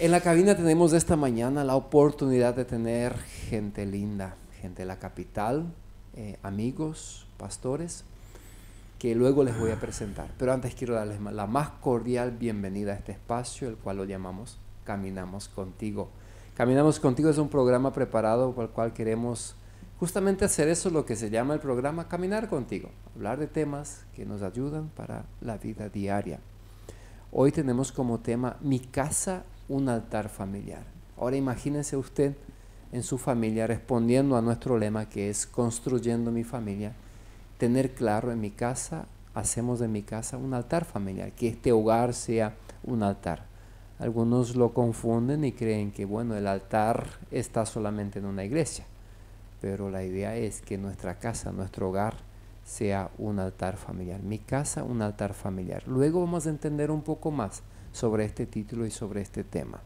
En la cabina tenemos esta mañana la oportunidad de tener gente linda, gente de la capital, amigos, pastores, que luego les voy a presentar. Pero antes quiero darles la más cordial bienvenida a este espacio, el cual lo llamamos Caminamos Contigo. Caminamos Contigo es un programa preparado por el cual queremos justamente hacer eso, lo que se llama el programa Caminar Contigo, hablar de temas que nos ayudan para la vida diaria. Hoy tenemos como tema Mi casa, un altar familiar. Ahora imagínense usted en su familia respondiendo a nuestro lema, que es construyendo mi familia, tener claro: en mi casa, hacemos de mi casa un altar familiar, que este hogar sea un altar. Algunos lo confunden y creen que, bueno, el altar está solamente en una iglesia, pero la idea es que nuestra casa, nuestro hogar, sea un altar familiar. Mi casa, un altar familiar. Luego vamos a entender un poco más sobre este título y sobre este tema.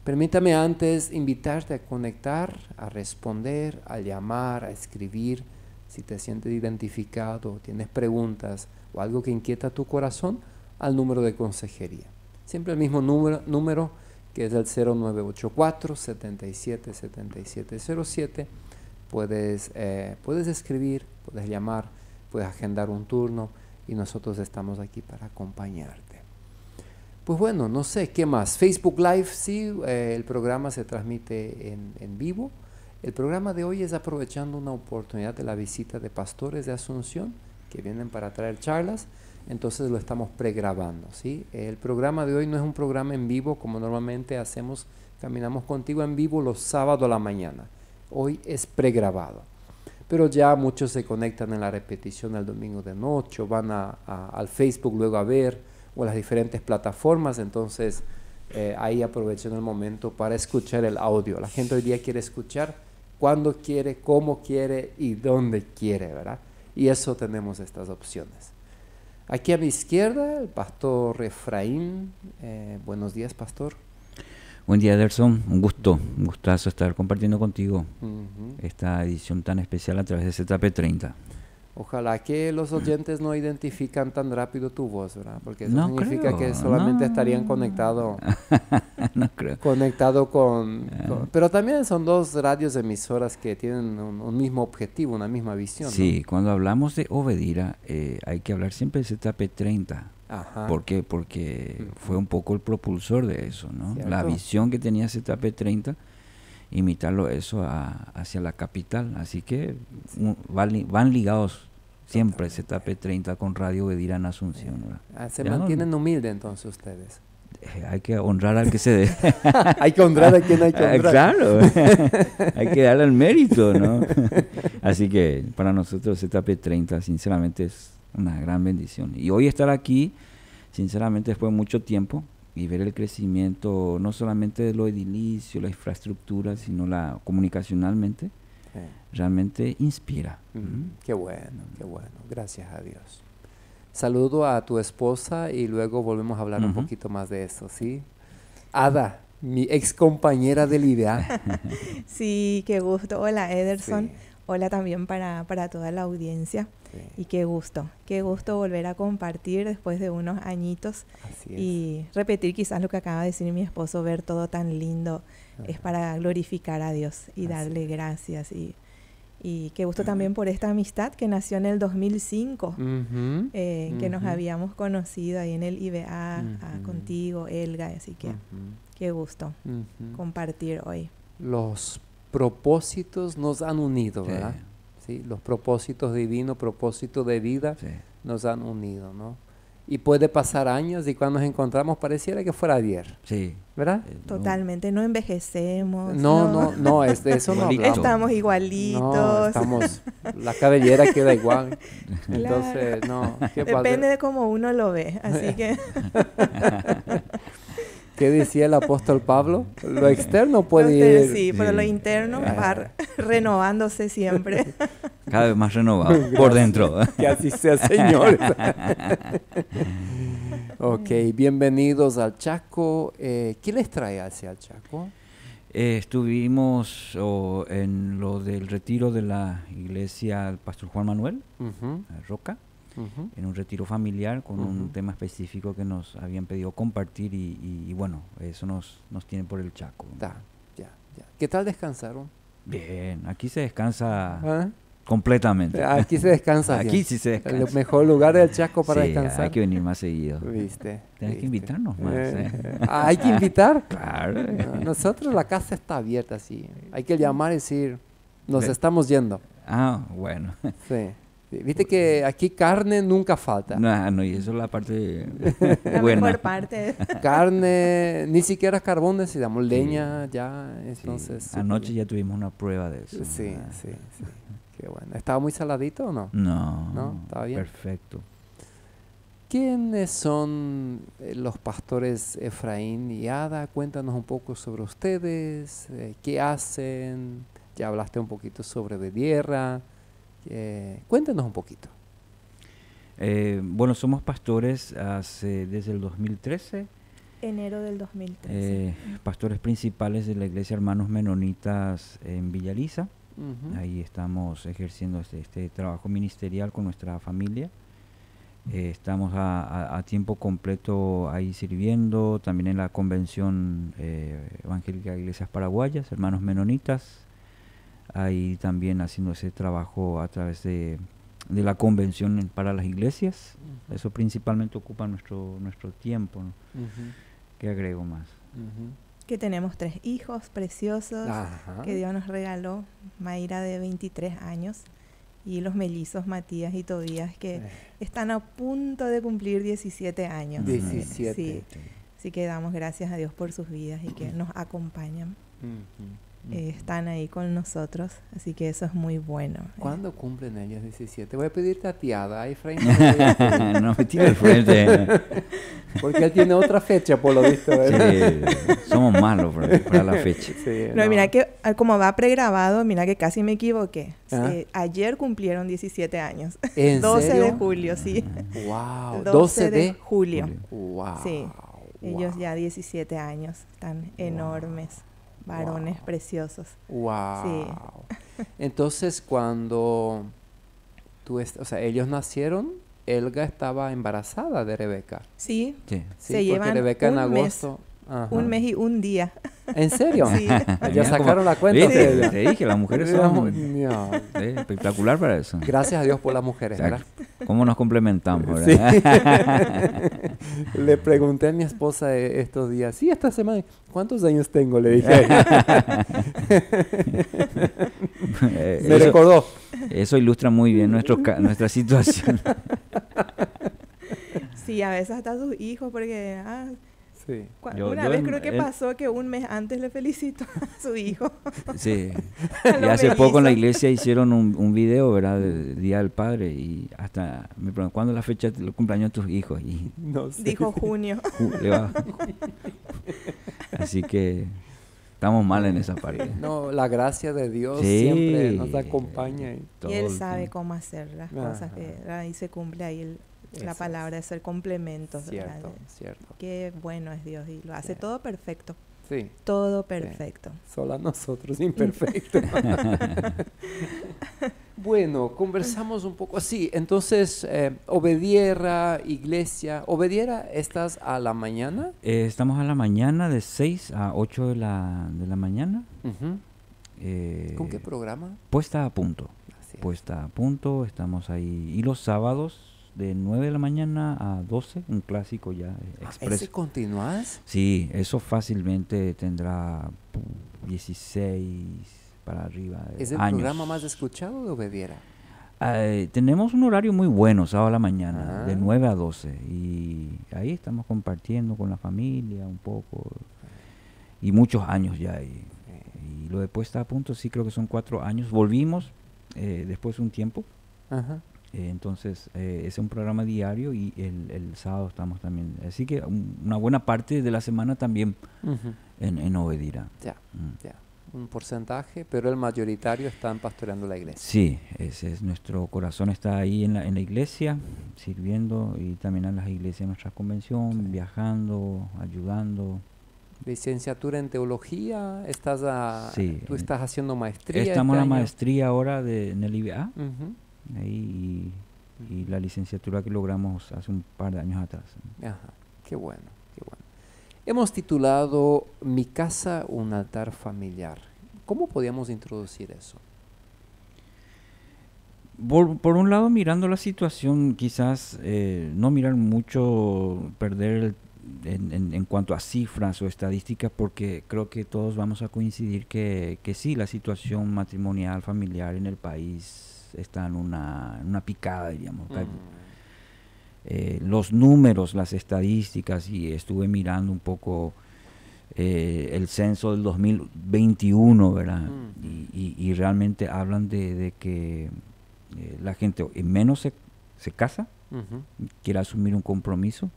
Permítame antes invitarte a conectar, a responder, a llamar, a escribir. Si te sientes identificado, tienes preguntas o algo que inquieta tu corazón, al número de consejería. Siempre el mismo número que es el 0984-777707. Puedes escribir, puedes llamar, puedes agendar un turno y nosotros estamos aquí para acompañarte. Pues bueno, no sé, ¿qué más? Facebook Live, sí, el programa se transmite en vivo. El programa de hoy es aprovechando una oportunidad de la visita de pastores de Asunción que vienen para traer charlas, entonces lo estamos pregrabando, ¿sí? El programa de hoy no es un programa en vivo como normalmente hacemos, Caminamos Contigo en vivo los sábados a la mañana. Hoy es pregrabado, pero ya muchos se conectan en la repetición el domingo de noche, o van al Facebook luego a ver, o las diferentes plataformas, entonces ahí aprovechen el momento para escuchar el audio. La gente hoy día quiere escuchar cuando quiere, cómo quiere y dónde quiere, ¿verdad? Y eso tenemos estas opciones. Aquí a mi izquierda, el pastor Efraín. Buenos días, pastor. Buen día, Ederson. Un gustazo estar compartiendo contigo esta edición tan especial a través de ZP 30. Ojalá que los oyentes no identifican tan rápido tu voz, ¿verdad? Porque eso No significa creo, que solamente no. estarían conectados No creo. con... Pero también son dos radios emisoras que tienen un mismo objetivo, una misma visión, Sí, ¿no? cuando hablamos de Obedira, hay que hablar siempre de ZP 30. Ajá. ¿Por qué? Porque fue un poco el propulsor de eso, ¿no? ¿Cierto? La visión que tenía ZP 30, imitarlo eso hacia la capital. Así que van ligados siempre ZP 30 con Radio Obedira en Asunción, ¿verdad? Se mantienen humildes entonces ustedes. Hay que honrar al que se dé. Hay que honrar a quien hay que honrar. Claro, hay que darle el mérito, ¿no? Así que para nosotros ZP 30 sinceramente es una gran bendición. Y hoy estar aquí, sinceramente después de mucho tiempo, y ver el crecimiento no solamente de lo edilicio, la infraestructura, sino la comunicacionalmente, realmente inspira. Qué bueno, qué bueno. Gracias a Dios. Saludo a tu esposa y luego volvemos a hablar un poquito más de eso, ¿sí? Ada, mi ex compañera de Lidia. Sí, qué gusto. Hola, Ederson. Sí. Hola también para toda la audiencia. Sí. Y qué gusto volver a compartir después de unos añitos. Así es. Y repetir quizás lo que acaba de decir mi esposo, ver todo tan lindo, es para glorificar a Dios y darle gracias. Y qué gusto también por esta amistad que nació en el 2005, que nos habíamos conocido ahí en el IBA, contigo, Elga, así que qué gusto compartir hoy. Los propósitos nos han unido, ¿verdad? Sí, los propósitos divinos, propósitos de vida nos han unido, ¿no? Y puede pasar años y cuando nos encontramos pareciera que fuera ayer. Sí. ¿Verdad? Totalmente, no envejecemos. No, es de eso no hablamos. Estamos igualitos. No, la cabellera queda igual. Entonces, claro. no. Depende de cómo uno lo ve, así que... ¿Qué decía el apóstol Pablo? Lo externo puede ir... Sí, pero lo interno va renovándose siempre. Cada vez más renovado, por dentro. Que así sea, Señor. Ok, bienvenidos al Chaco. ¿Qué les trae hacia el Chaco? Estuvimos en lo del retiro de la iglesia del pastor Juan Manuel Roca. Ujú. en un retiro familiar con un Ujú. tema específico que nos habían pedido compartir y bueno, eso nos tiene por el Chaco. Ya, ya. ¿Qué tal descansaron? Bien, aquí se descansa ¿Ah? completamente. Aquí se descansa Aquí bien. sí se El descansa. mejor lugar del Chaco para Sí, descansar. hay que venir más seguido. ¿Viste? Tienes que ¿Viste? invitarnos más. ¿Hay que invitar? Claro. No, nosotros la casa está abierta, sí. Hay que llamar y decir, nos Ve. estamos yendo. Ah, bueno. Sí. Sí. Viste que aquí carne nunca falta. No, y eso es la parte La buena. mejor parte. Carne, ni siquiera carbón necesitamos, Sí. leña ya, Sí, entonces... súper anoche bien. ya tuvimos una prueba de eso. Sí, Ah, sí, sí. Qué bueno. ¿Estaba muy saladito o no? No, ¿No? ¿Estaba bien? perfecto. ¿Quiénes son los pastores Efraín y Ada? Cuéntanos un poco sobre ustedes, qué hacen. Ya hablaste un poquito sobre Bedierra. Cuéntanos un poquito. Bueno, somos pastores desde el 2013, Enero del 2013. pastores principales de la Iglesia Hermanos Menonitas en Villaliza. Ujú. Ahí estamos ejerciendo este trabajo ministerial con nuestra familia. Estamos a tiempo completo ahí sirviendo, también en la Convención Evangélica de Iglesias Paraguayas, Hermanos Menonitas, ahí también haciendo ese trabajo a través de la Convención para las iglesias. Ujú. Eso principalmente ocupa nuestro tiempo, ¿no? Ujú. ¿Qué agrego más? Ujú. Que tenemos 3 hijos preciosos Ajá. que Dios nos regaló. Mayra de 23 años y los mellizos Matías y Tobías que están a punto de cumplir 17 años. 17. Sí. Así que damos gracias a Dios por sus vidas y que nos acompañan. Están ahí con nosotros, así que eso es muy bueno. ¿Cuándo cumplen ellos 17? Voy a pedirte a Tiada, Efraín. No me digas que- No me tire el frente. Porque él tiene otra fecha, por lo visto. ¿Verdad? Sí, somos malos para la fecha. Sí, No, mira que como va pregrabado, mira que casi me equivoqué. Ah. Ayer cumplieron 17 años. ¿En 12 serio? de julio, sí. Wow. 12 de julio. Wow. Sí. Ellos wow, ya 17 años, están enormes, varones Wow. preciosos. Wow. Sí. Entonces, cuando o sea, ellos nacieron, Elga estaba embarazada de Rebeca. Sí, Sí. Sí, Se porque llevan Rebeca en un mes. agosto. Ajá. un mes y un día. ¿En serio? Sí. Ya Mira sacaron cómo- la cuenta. ¿Viste? ustedes. Te dije, las mujeres son No. espectacular para eso. Gracias a Dios por las mujeres, ¿verdad? ¿Cómo nos complementamos, Sí. verdad? Le pregunté a mi esposa estos días, sí, esta semana, ¿cuántos años tengo? Le dije a ella. Me Eso, recordó. eso ilustra muy bien nuestra situación. Sí, a veces hasta sus hijos, porque Sí. una vez creo que pasó que un mes antes le felicitó a su hijo. Sí. A Y los hace poco en la mellizos. iglesia hicieron un video, ¿verdad? Del Día del Padre y hasta me preguntaron, ¿cuándo es la fecha del cumpleaños de tus hijos? Y No sé. Dijo junio. le va. Así que estamos mal en esa parte. No, la gracia de Dios Sí. siempre nos acompaña. Todo Y él el sabe tiempo. cómo hacer las Ajá. cosas. Ahí se cumple ahí la Eso palabra de ser complementos. Cierto, ¿verdad? cierto. Qué bueno es Dios y lo hace Sí. todo perfecto. Sí, Todo perfecto. solo a nosotros imperfecto. Bueno, conversamos un poco así. Entonces, Obedierra, iglesia. Obedierra, ¿estás a la mañana? Estamos a la mañana de 6 a 8 de la mañana. Ujú. ¿Con qué Eh, programa? Puesta a punto. Así es. Puesta a punto, estamos ahí. Y los sábados de 9 de la mañana a 12, un clásico ya expreso. ¿Ese continúas? Sí, eso fácilmente tendrá 16 para arriba de ¿Es el años. programa más escuchado de Obediera? Tenemos un horario muy bueno, sábado a la mañana, Ah. de 9 a 12. Y ahí estamos compartiendo con la familia un poco. Y muchos años ya. Y lo de puesta a punto sí creo que son 4 años. Volvimos después de un tiempo. Ajá. Entonces, es un programa diario y el sábado estamos también. Así que una buena parte de la semana también Ujú. en Obedira. Ya, Mm. ya. Un porcentaje, pero el mayoritario están pastoreando la iglesia. Sí, ese es nuestro corazón, está ahí en la iglesia, sirviendo y también en las iglesias de nuestra convención, Sí. viajando, ayudando. Licenciatura en teología, Sí, tú estás haciendo maestría. Estamos en este la año. maestría ahora en el IBA, Ujú. ahí y la licenciatura que logramos hace un par de años atrás. Ajá, qué bueno, qué bueno. Hemos titulado Mi casa, un altar familiar. ¿Cómo podíamos introducir eso? Por un lado, mirando la situación, quizás no mirar mucho, en cuanto a cifras o estadísticas, porque creo que todos vamos a coincidir que sí, la situación matrimonial, familiar en el país está en una picada, diríamos. Los números, las estadísticas, y estuve mirando un poco el censo del 2021, ¿verdad? Y realmente hablan de que la gente menos se casa, quiere asumir un compromiso.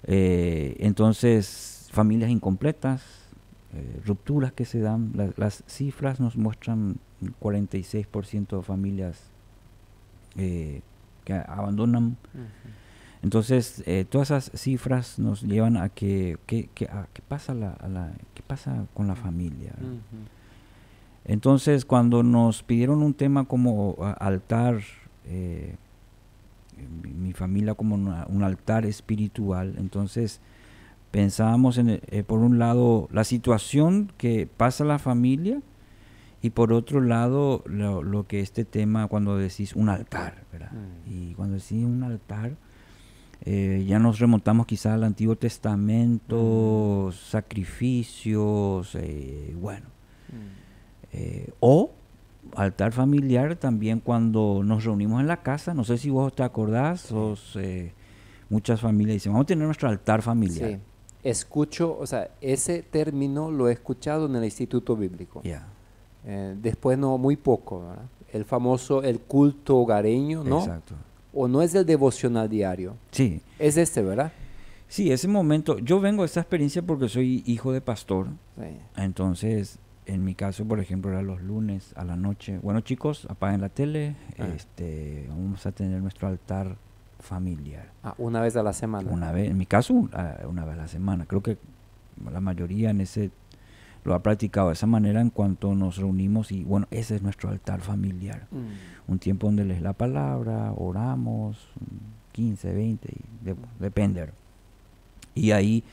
Entonces, familias incompletas, rupturas que se dan, las cifras nos muestran 46% de familias que abandonan. Entonces, todas esas cifras nos llevan a qué pasa qué pasa con la familia. Entonces, cuando nos pidieron un tema como altar, mi familia como un altar espiritual, entonces pensábamos por un lado la situación que pasa la familia, y por otro lado lo que este tema cuando decís un altar, ¿verdad? Y cuando decís un altar, ya nos remontamos quizás al Antiguo Testamento, sacrificios, o altar familiar también cuando nos reunimos en la casa. No sé si vos te acordás, muchas familias dicen, vamos a tener nuestro altar familiar. Sí, escucho, o sea, ese término lo he escuchado en el Instituto Bíblico. Después no, muy poco, ¿verdad? El famoso, el culto hogareño, ¿no? Exacto. O no es el devocional diario. Sí. Es ¿verdad? Sí, ese momento, yo vengo de esta experiencia porque soy hijo de pastor. Sí. Entonces, en mi caso, por ejemplo, era los lunes a la noche. Bueno, chicos, apaguen la tele, vamos a tener nuestro altar familiar. Una vez a la semana. Una vez, en mi caso, una vez a la semana. Creo que la mayoría lo ha practicado de esa manera en cuanto nos reunimos, y bueno, ese es nuestro altar familiar. Un tiempo donde lees la palabra, oramos, 15, 20, depende. Y ahí,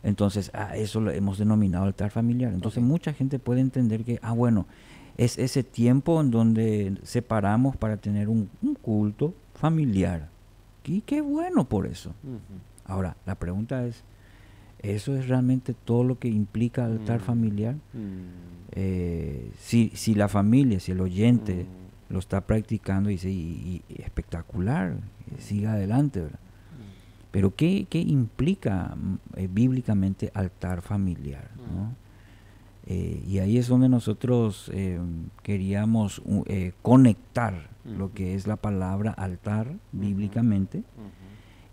entonces, eso lo hemos denominado altar familiar. Entonces, mucha gente puede entender que, bueno, es ese tiempo en donde separamos para tener un culto familiar. Y qué bueno por eso. Ahora, la pregunta es, ¿eso es realmente todo lo que implica altar familiar? Si la familia, si el oyente lo está practicando, y espectacular, siga adelante, ¿verdad? Pero ¿qué implica bíblicamente altar familiar, ¿no? Y ahí es donde nosotros queríamos conectar lo que es la palabra altar bíblicamente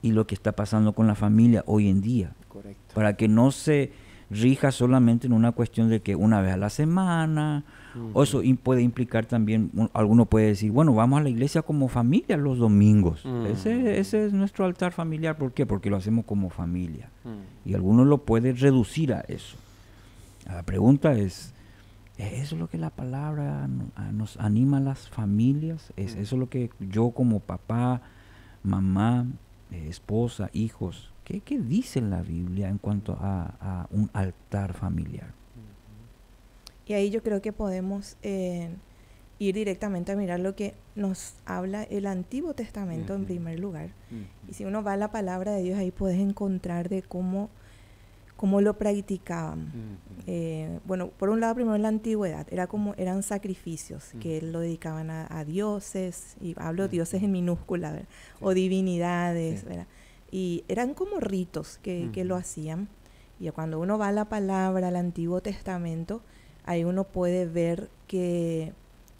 y lo que está pasando con la familia hoy en día. Correcto. Para que no se rija solamente en una cuestión de que una vez a la semana, o eso puede implicar también, alguno puede decir, bueno, vamos a la iglesia como familia los domingos. Ese es nuestro altar familiar. ¿Por qué? Porque lo hacemos como familia. Y alguno lo puede reducir a eso. La pregunta es, ¿eso es lo que la palabra nos anima a las familias? ¿Es eso lo que yo como papá, mamá, esposa, hijos, qué dice la Biblia en cuanto a un altar familiar? Y ahí yo creo que podemos ir directamente a mirar lo que nos habla el Antiguo Testamento en primer lugar. Y si uno va a la palabra de Dios, ahí puedes encontrar de cómo lo practicaban. Bueno, por un lado, primero en la antigüedad, eran sacrificios que lo dedicaban a dioses, y hablo dioses en minúscula, ¿verdad? O divinidades, ¿verdad? Y eran como ritos que lo hacían. Y cuando uno va a la palabra, al Antiguo Testamento, ahí uno puede ver que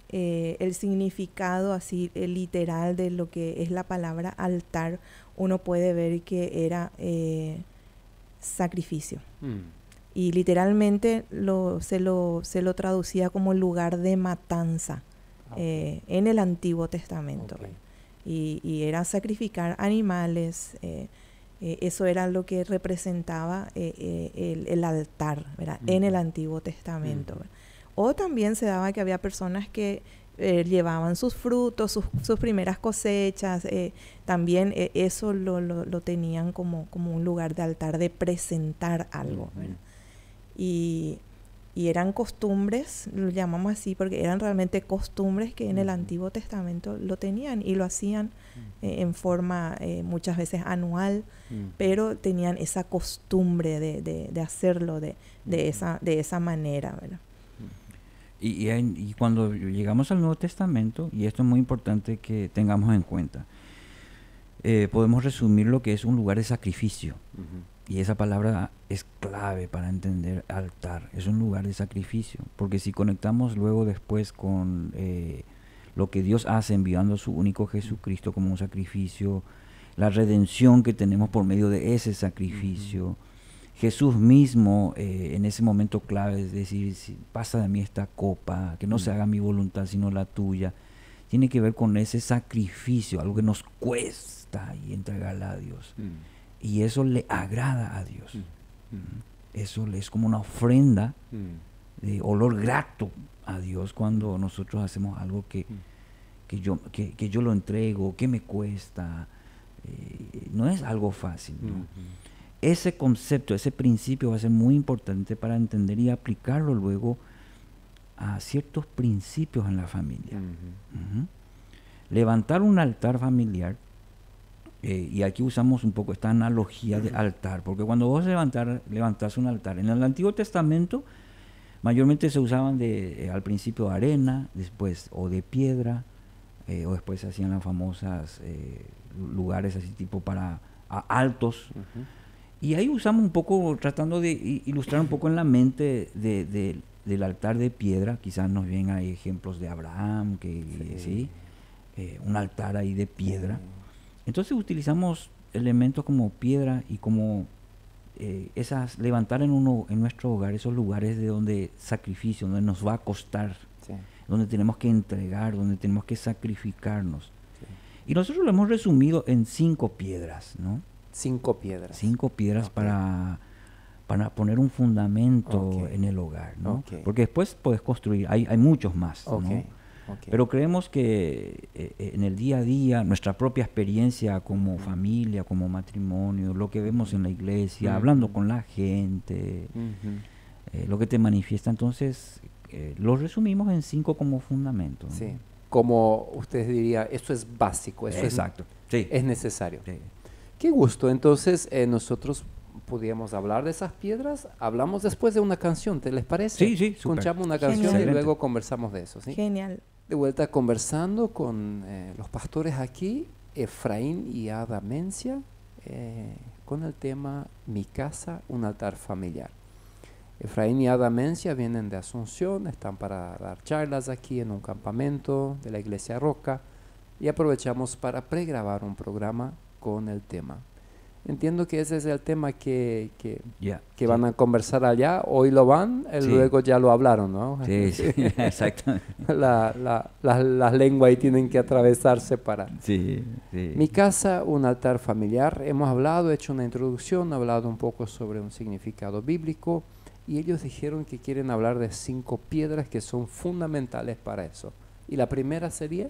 el significado así literal de lo que es la palabra altar, uno puede ver que era sacrificio. Y literalmente se lo traducía como lugar de matanza en el Antiguo Testamento. Y era sacrificar animales. Eso era lo que representaba el altar, ¿verdad? En el Antiguo Testamento. O también se daba que había personas que llevaban sus frutos, sus primeras cosechas. También eso lo tenían como un lugar de altar, de presentar algo, ¿verdad? Y eran costumbres, lo llamamos así, porque eran realmente costumbres que en el Antiguo Testamento lo tenían y lo hacían en forma muchas veces anual, pero tenían esa costumbre de hacerlo de esa manera, ¿verdad? Y cuando llegamos al Nuevo Testamento, y esto es muy importante que tengamos en cuenta, podemos resumir lo que es un lugar de sacrificio. Y esa palabra es clave para entender altar. Es un lugar de sacrificio. Porque si conectamos luego después con lo que Dios hace enviando a su único Jesucristo como un sacrificio, la redención que tenemos por medio de ese sacrificio, Jesús mismo en ese momento clave, es decir, si pasa de mí esta copa, que no se haga mi voluntad sino la tuya, tiene que ver con ese sacrificio, algo que nos cuesta y entregarla a Dios. Y eso le agrada a Dios. Eso es como una ofrenda de olor grato a Dios cuando nosotros hacemos algo que yo lo entrego, que me cuesta. No es algo fácil, ¿no? Ese concepto, ese principio va a ser muy importante para entender y aplicarlo luego a ciertos principios en la familia. Levantar un altar familiar, y aquí usamos un poco esta analogía de altar, porque cuando vos levantás un altar, en el Antiguo Testamento mayormente se usaban al principio arena, después o de piedra, o después se hacían las famosas lugares así tipo para altos. Y ahí usamos un poco, tratando de ilustrar un poco en la mente del altar de piedra. Quizás nos ven ahí ejemplos de Abraham, un altar ahí de piedra. Entonces utilizamos elementos como piedra y como levantar en nuestro hogar esos lugares de donde sacrificio, donde nos va a costar, donde tenemos que entregar, donde tenemos que sacrificarnos. Y nosotros lo hemos resumido en 5 piedras, ¿no? 5 piedras. 5 piedras para poner un fundamento en el hogar, ¿no? Porque después puedes construir, hay muchos más, ¿no? Pero creemos que en el día a día, nuestra propia experiencia como familia, como matrimonio, lo que vemos en la iglesia, hablando con la gente, lo que te manifiesta, entonces lo resumimos en 5 como fundamento, ¿no? Sí, como usted diría, esto es básico, eso es necesario. Sí. Qué gusto, entonces nosotros podíamos hablar de esas piedras, hablamos después de una canción, ¿te les parece? Sí, escuchamos una canción. Genial. Y luego conversamos de eso, ¿sí? Genial. De vuelta conversando con los pastores aquí, Efraín y Ada Mencia, con el tema Mi casa, un altar familiar. Efraín y Ada Mencia vienen de Asunción, están para dar charlas aquí en un campamento de la Iglesia Roca y aprovechamos para pregrabar un programa con el tema. Entiendo que ese es el tema que van a conversar allá. Hoy lo van, luego ya lo hablaron, ¿no? Sí, exactamente. Las lenguas ahí tienen que atravesarse para... Sí. Mi casa, un altar familiar. Hemos hablado, hecho una introducción, hablado un poco sobre un significado bíblico y ellos dijeron que quieren hablar de 5 piedras que son fundamentales para eso. ¿Y la primera sería?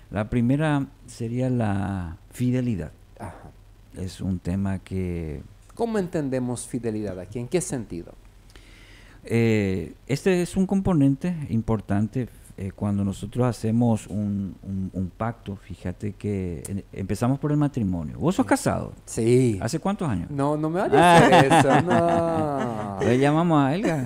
La primera sería la fidelidad. Ajá. Es un tema que... ¿Cómo entendemos fidelidad aquí? ¿En qué sentido? Este es un componente importante cuando nosotros hacemos un pacto. Fíjate que empezamos por el matrimonio. ¿Vos sos casado? Sí. ¿Hace cuántos años? No me vayas a hacer eso, no. Le llamamos a Elga.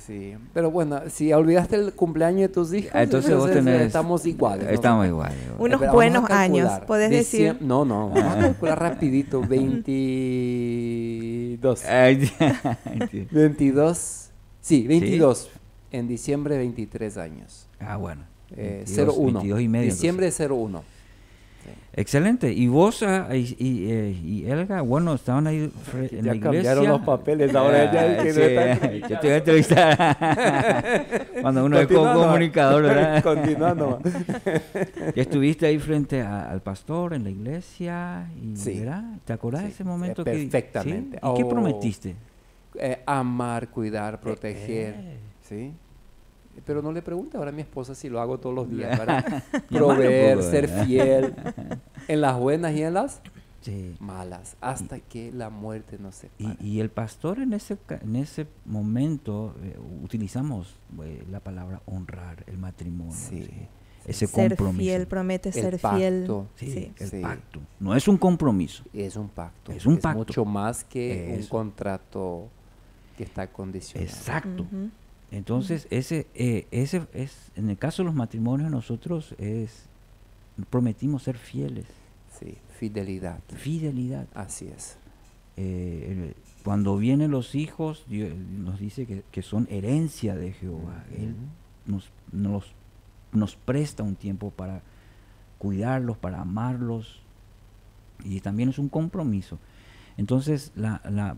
Sí. Pero bueno, si olvidaste el cumpleaños de tus hijos, entonces vos tenés... estamos iguales. ¿No? Estamos iguales. Unos buenos años, podés decir. No, vamos a calcular rapidito. 22. 22. Sí, 22. ¿Sí? En diciembre, 23 años. Ah, bueno. 01. 22 y medio. Diciembre 01. Sí. Excelente. Y vos y Elga, bueno, estaban ahí en la iglesia. Ya cambiaron los papeles. Ahora ya yo te voy a entrevistar cuando uno es comunicador, ¿verdad? Continuando. Ya estuviste ahí frente al pastor en la iglesia. Y, sí. ¿Verdad? ¿Te acordás de ese momento? Perfectamente. ¿Sí? ¿Y qué prometiste? Amar, cuidar, proteger. ¿Sí? Pero no le pregunte ahora a mi esposa si lo hago todos los días, ¿verdad? Llamar un Proveer, poco, ser ¿verdad? fiel en las buenas y en las Sí. malas, hasta que la muerte nos separe. Y el pastor en ese momento utilizamos la palabra honrar el matrimonio. Sí. ¿sí? Ese Ser compromiso. fiel, promete El ser fiel. pacto. Sí, Sí. el Sí. pacto. No es un compromiso. Es un pacto. Es un pacto. mucho más que un Eso. contrato que está condicionado. Exacto. Ujú. Entonces, ese es, en el caso de los matrimonios, nosotros prometimos ser fieles. Sí, fidelidad. Fidelidad. Así es. Cuando vienen los hijos, Dios nos dice que son herencia de Jehová. Él nos presta un tiempo para cuidarlos, para amarlos, y también es un compromiso. Entonces,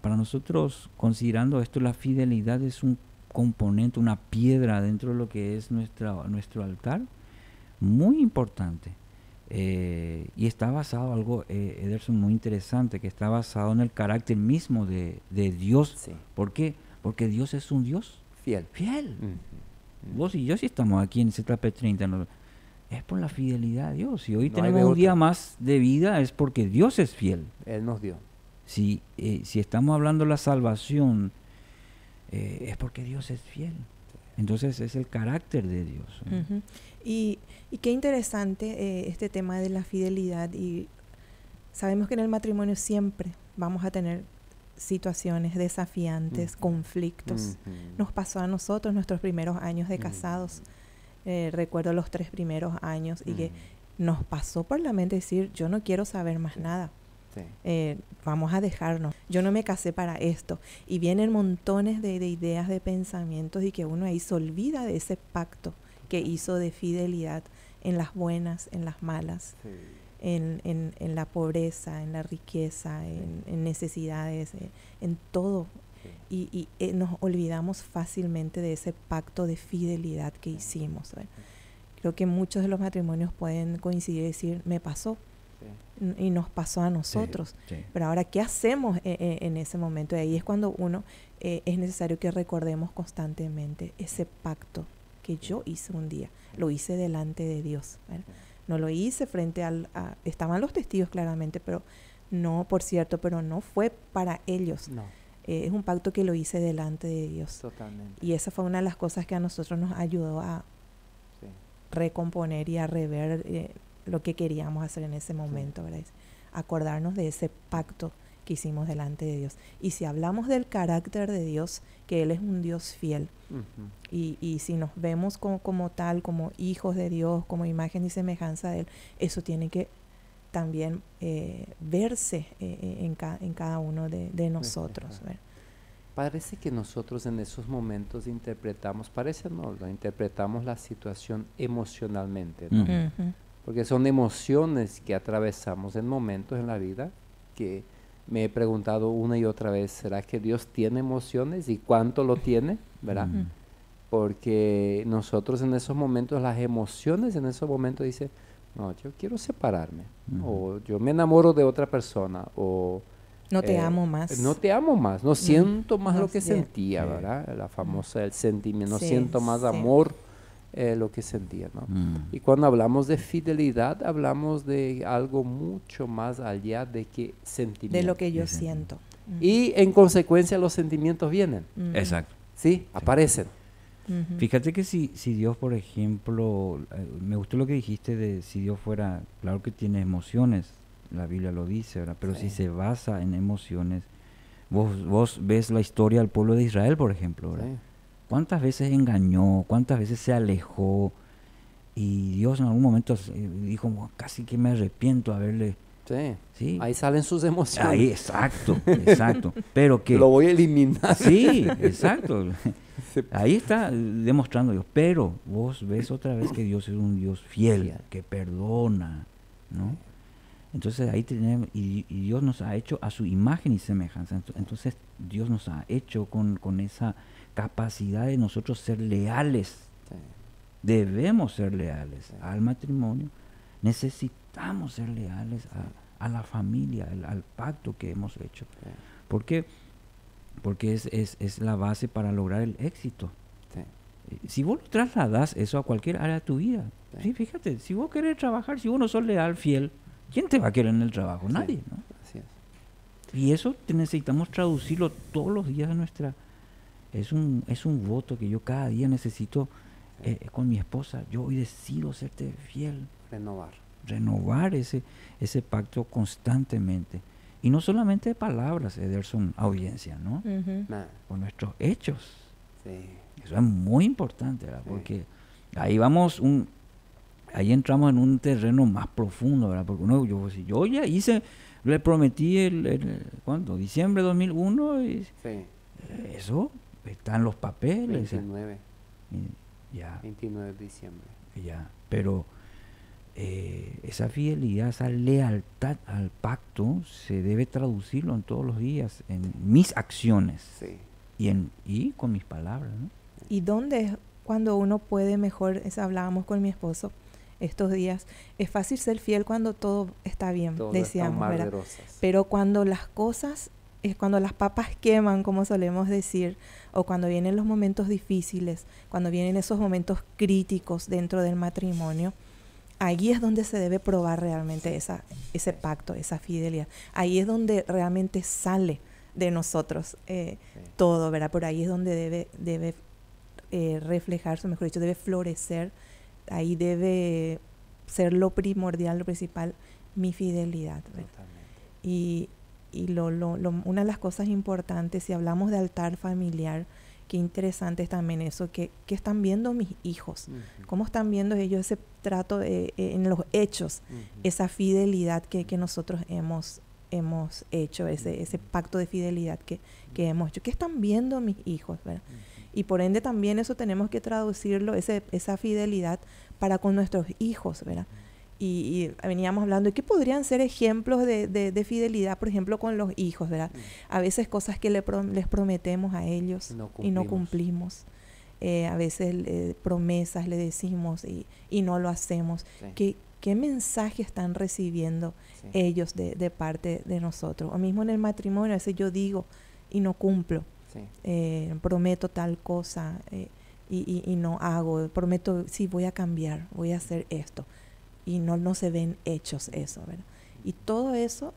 para nosotros, considerando esto, la fidelidad es un componente, una piedra dentro de lo que es nuestro altar, muy importante. Y está basado algo, Ederson, muy interesante, que está basado en el carácter mismo de Dios. Sí. ¿Por qué? Porque Dios es un Dios Fiel. fiel. Ujú. Vos y yo, si estamos aquí en ZP 30, es por la fidelidad a Dios. Si hoy No hay tenemos de un día otra. más de vida, es porque Dios es fiel. Él nos dio. Si estamos hablando de la salvación, es porque Dios es fiel. Entonces es el carácter de Dios. Ujú. Y qué interesante este tema de la fidelidad. Y sabemos que en el matrimonio siempre vamos a tener situaciones desafiantes, conflictos. Ujú. Nos pasó a nosotros nuestros primeros años de Ujú. casados. Recuerdo los 3 primeros años y que Ujú. nos pasó por la mente decir, yo no quiero saber más nada. Sí. Vamos a dejarnos. Yo no me casé para esto. Y vienen montones de ideas, de pensamientos, y que uno ahí se olvida de ese pacto que hizo de fidelidad en las buenas, en las malas, Sí. en la pobreza, en la riqueza, en necesidades, en todo. Sí. Y nos olvidamos fácilmente de ese pacto de fidelidad que hicimos. ¿Verdad? Creo que muchos de los matrimonios pueden coincidir y decir, me pasó. Sí. Y nos pasó a nosotros. Sí. Pero ahora, ¿qué hacemos en ese momento? Y ahí es cuando es necesario que recordemos constantemente ese pacto que yo hice un día. Lo hice delante de Dios. ¿Verdad? No lo hice frente estaban los testigos claramente, pero no, por cierto, pero no fue para ellos. No, Es un pacto que lo hice delante de Dios. totalmente. Y esa fue una de las cosas que a nosotros nos ayudó a Sí. recomponer y a rever lo que queríamos hacer en ese momento, ¿verdad? Acordarnos de ese pacto que hicimos delante de Dios. Y si hablamos del carácter de Dios, que Él es un Dios fiel, Ujú. y si nos vemos como tal, como hijos de Dios, como imagen y semejanza de Él, eso tiene que también verse en cada uno de nosotros. Ajá. ¿verdad? Parece que nosotros en esos momentos interpretamos la situación emocionalmente, ¿no? Ujú. Ujú. Porque son emociones que atravesamos en momentos en la vida que me he preguntado una y otra vez, ¿será que Dios tiene emociones y cuánto lo tiene? ¿Verdad? Mm. Porque nosotros en esos momentos, las emociones en esos momentos dicen, no, yo quiero separarme, o yo me enamoro de otra persona, o No te amo más. no te amo más, no siento más no lo que sé. sentía, Sí. ¿verdad? La famosa, el sentimiento, no Sí, siento más sí. amor, lo que sentía, ¿no? Mm. Y cuando hablamos de fidelidad, hablamos de algo mucho más allá de que sentimiento. De lo que yo Sí, sí. siento. Y en consecuencia los sentimientos vienen, Ujú. Exacto. ¿sí? Aparecen. Ujú. Fíjate que si Dios, por ejemplo, me gustó lo que dijiste de si Dios fuera, claro que tiene emociones, la Biblia lo dice, ¿verdad? Pero Sí. si se basa en emociones, vos ves la historia del pueblo de Israel, por ejemplo, ¿verdad? Sí. ¿Cuántas veces engañó? ¿Cuántas veces se alejó? Y Dios en algún momento dijo, casi que me arrepiento de haberle... Sí. Sí, Ahí salen sus emociones. ahí, exacto. Pero que... Lo voy a eliminar. Sí, exacto. Sí. Ahí está demostrando Dios. Pero vos ves otra vez que Dios es un Dios fiel, Fiel. que perdona, ¿no? Entonces ahí tenemos, y Dios nos ha hecho a su imagen y semejanza. Entonces Dios nos ha hecho con esa capacidad de nosotros ser leales. Sí. Debemos ser leales Sí. al matrimonio. Necesitamos ser leales a la familia, al pacto que hemos hecho. Sí. ¿Por qué? Porque es la base para lograr el éxito. Sí. Si vos lo trasladás eso a cualquier área de tu vida, sí, fíjate, si vos querés trabajar, si vos no sos leal, fiel, ¿quién te va a querer en el trabajo? Sí, Nadie, ¿no? así es. Y eso necesitamos traducirlo todos los días de nuestra... Es un voto que yo cada día necesito con mi esposa. Yo hoy decido serte fiel. Renovar ese pacto constantemente. Y no solamente de palabras, Ederson, audiencia, ¿no? Con nuestros hechos. Sí. Eso es muy importante, ¿verdad? Porque ahí entramos en un terreno más profundo, ¿verdad? Porque yo ya hice, le prometí ¿cuánto? Diciembre de 2001 y eso está en los papeles. 29. Ya. 29 de diciembre. Ya, pero esa fidelidad, esa lealtad al pacto se debe traducirlo en todos los días, en mis acciones y con mis palabras, ¿no? ¿Y dónde es cuando uno puede mejor? Eso hablábamos con mi esposo estos días. Es fácil ser fiel cuando todo está bien, todo decíamos, está ¿verdad? Pero cuando las cosas, cuando las papas queman, como solemos decir, o cuando vienen los momentos difíciles, cuando vienen esos momentos críticos dentro del matrimonio, ahí es donde se debe probar realmente ese pacto, esa fidelidad. Ahí es donde realmente sale de nosotros todo, ¿verdad? Por ahí es donde debe reflejarse, mejor dicho, debe florecer. Ahí debe ser lo primordial, lo principal, mi fidelidad, ¿verdad? Y una de las cosas importantes, si hablamos de altar familiar, qué interesante es también eso, que están viendo mis hijos, cómo están viendo ellos ese trato en los hechos, esa fidelidad que nosotros hemos hecho, ese pacto de fidelidad que hemos hecho. ¿Qué están viendo mis hijos, verdad? Y por ende también eso tenemos que traducirlo, esa fidelidad para con nuestros hijos, ¿verdad? Y veníamos hablando de qué podrían ser ejemplos de fidelidad, por ejemplo, con los hijos, ¿verdad? A veces cosas que les prometemos a ellos y no cumplimos. A veces promesas le decimos y no lo hacemos. ¿Qué mensaje están recibiendo ellos de parte de nosotros? O mismo en el matrimonio, a veces yo digo y no cumplo. Prometo tal cosa y no hago. Prometo, sí, voy a cambiar, voy a hacer esto. Y no se ven hechos eso, ¿verdad? Y todo eso,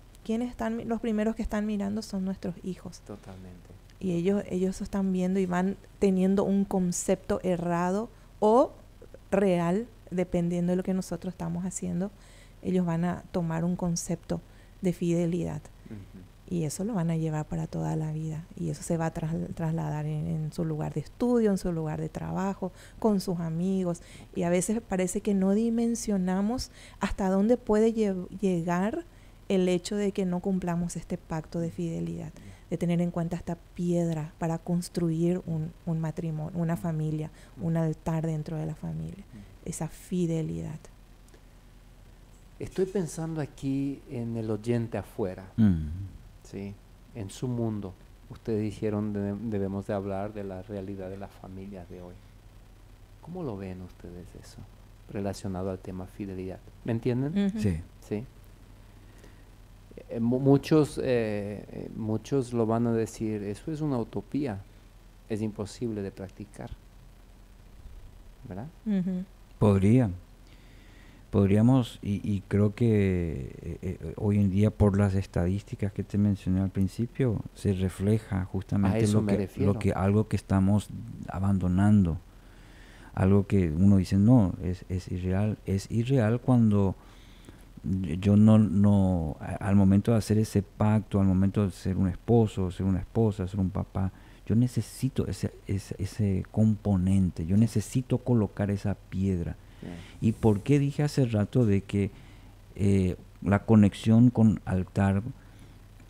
los primeros que están mirando son nuestros hijos. Totalmente. Y ellos están viendo y van teniendo un concepto errado o real, dependiendo de lo que nosotros estamos haciendo. Ellos van a tomar un concepto de fidelidad. Y eso lo van a llevar para toda la vida. Y eso se va a trasladar en su lugar de estudio, en su lugar de trabajo, con sus amigos. Y a veces parece que no dimensionamos hasta dónde puede llegar el hecho de que no cumplamos este pacto de fidelidad. De tener en cuenta esta piedra para construir un matrimonio, una familia, un altar dentro de la familia. Esa fidelidad. Estoy pensando aquí en el oyente afuera. Sí, en su mundo. Ustedes dijeron debemos de hablar de la realidad de las familias de hoy. ¿Cómo lo ven ustedes eso? Relacionado al tema fidelidad. ¿Me entienden? Sí. Sí. Muchos lo van a decir, eso es una utopía. Es imposible de practicar. ¿Verdad? Podríamos, y creo que hoy en día por las estadísticas que te mencioné al principio, se refleja justamente algo que estamos abandonando, algo que uno dice, no, es irreal cuando yo no al momento de hacer ese pacto, al momento de ser un esposo, ser una esposa, ser un papá, yo necesito ese componente, yo necesito colocar esa piedra. ¿Y por qué dije hace rato de que la conexión con altar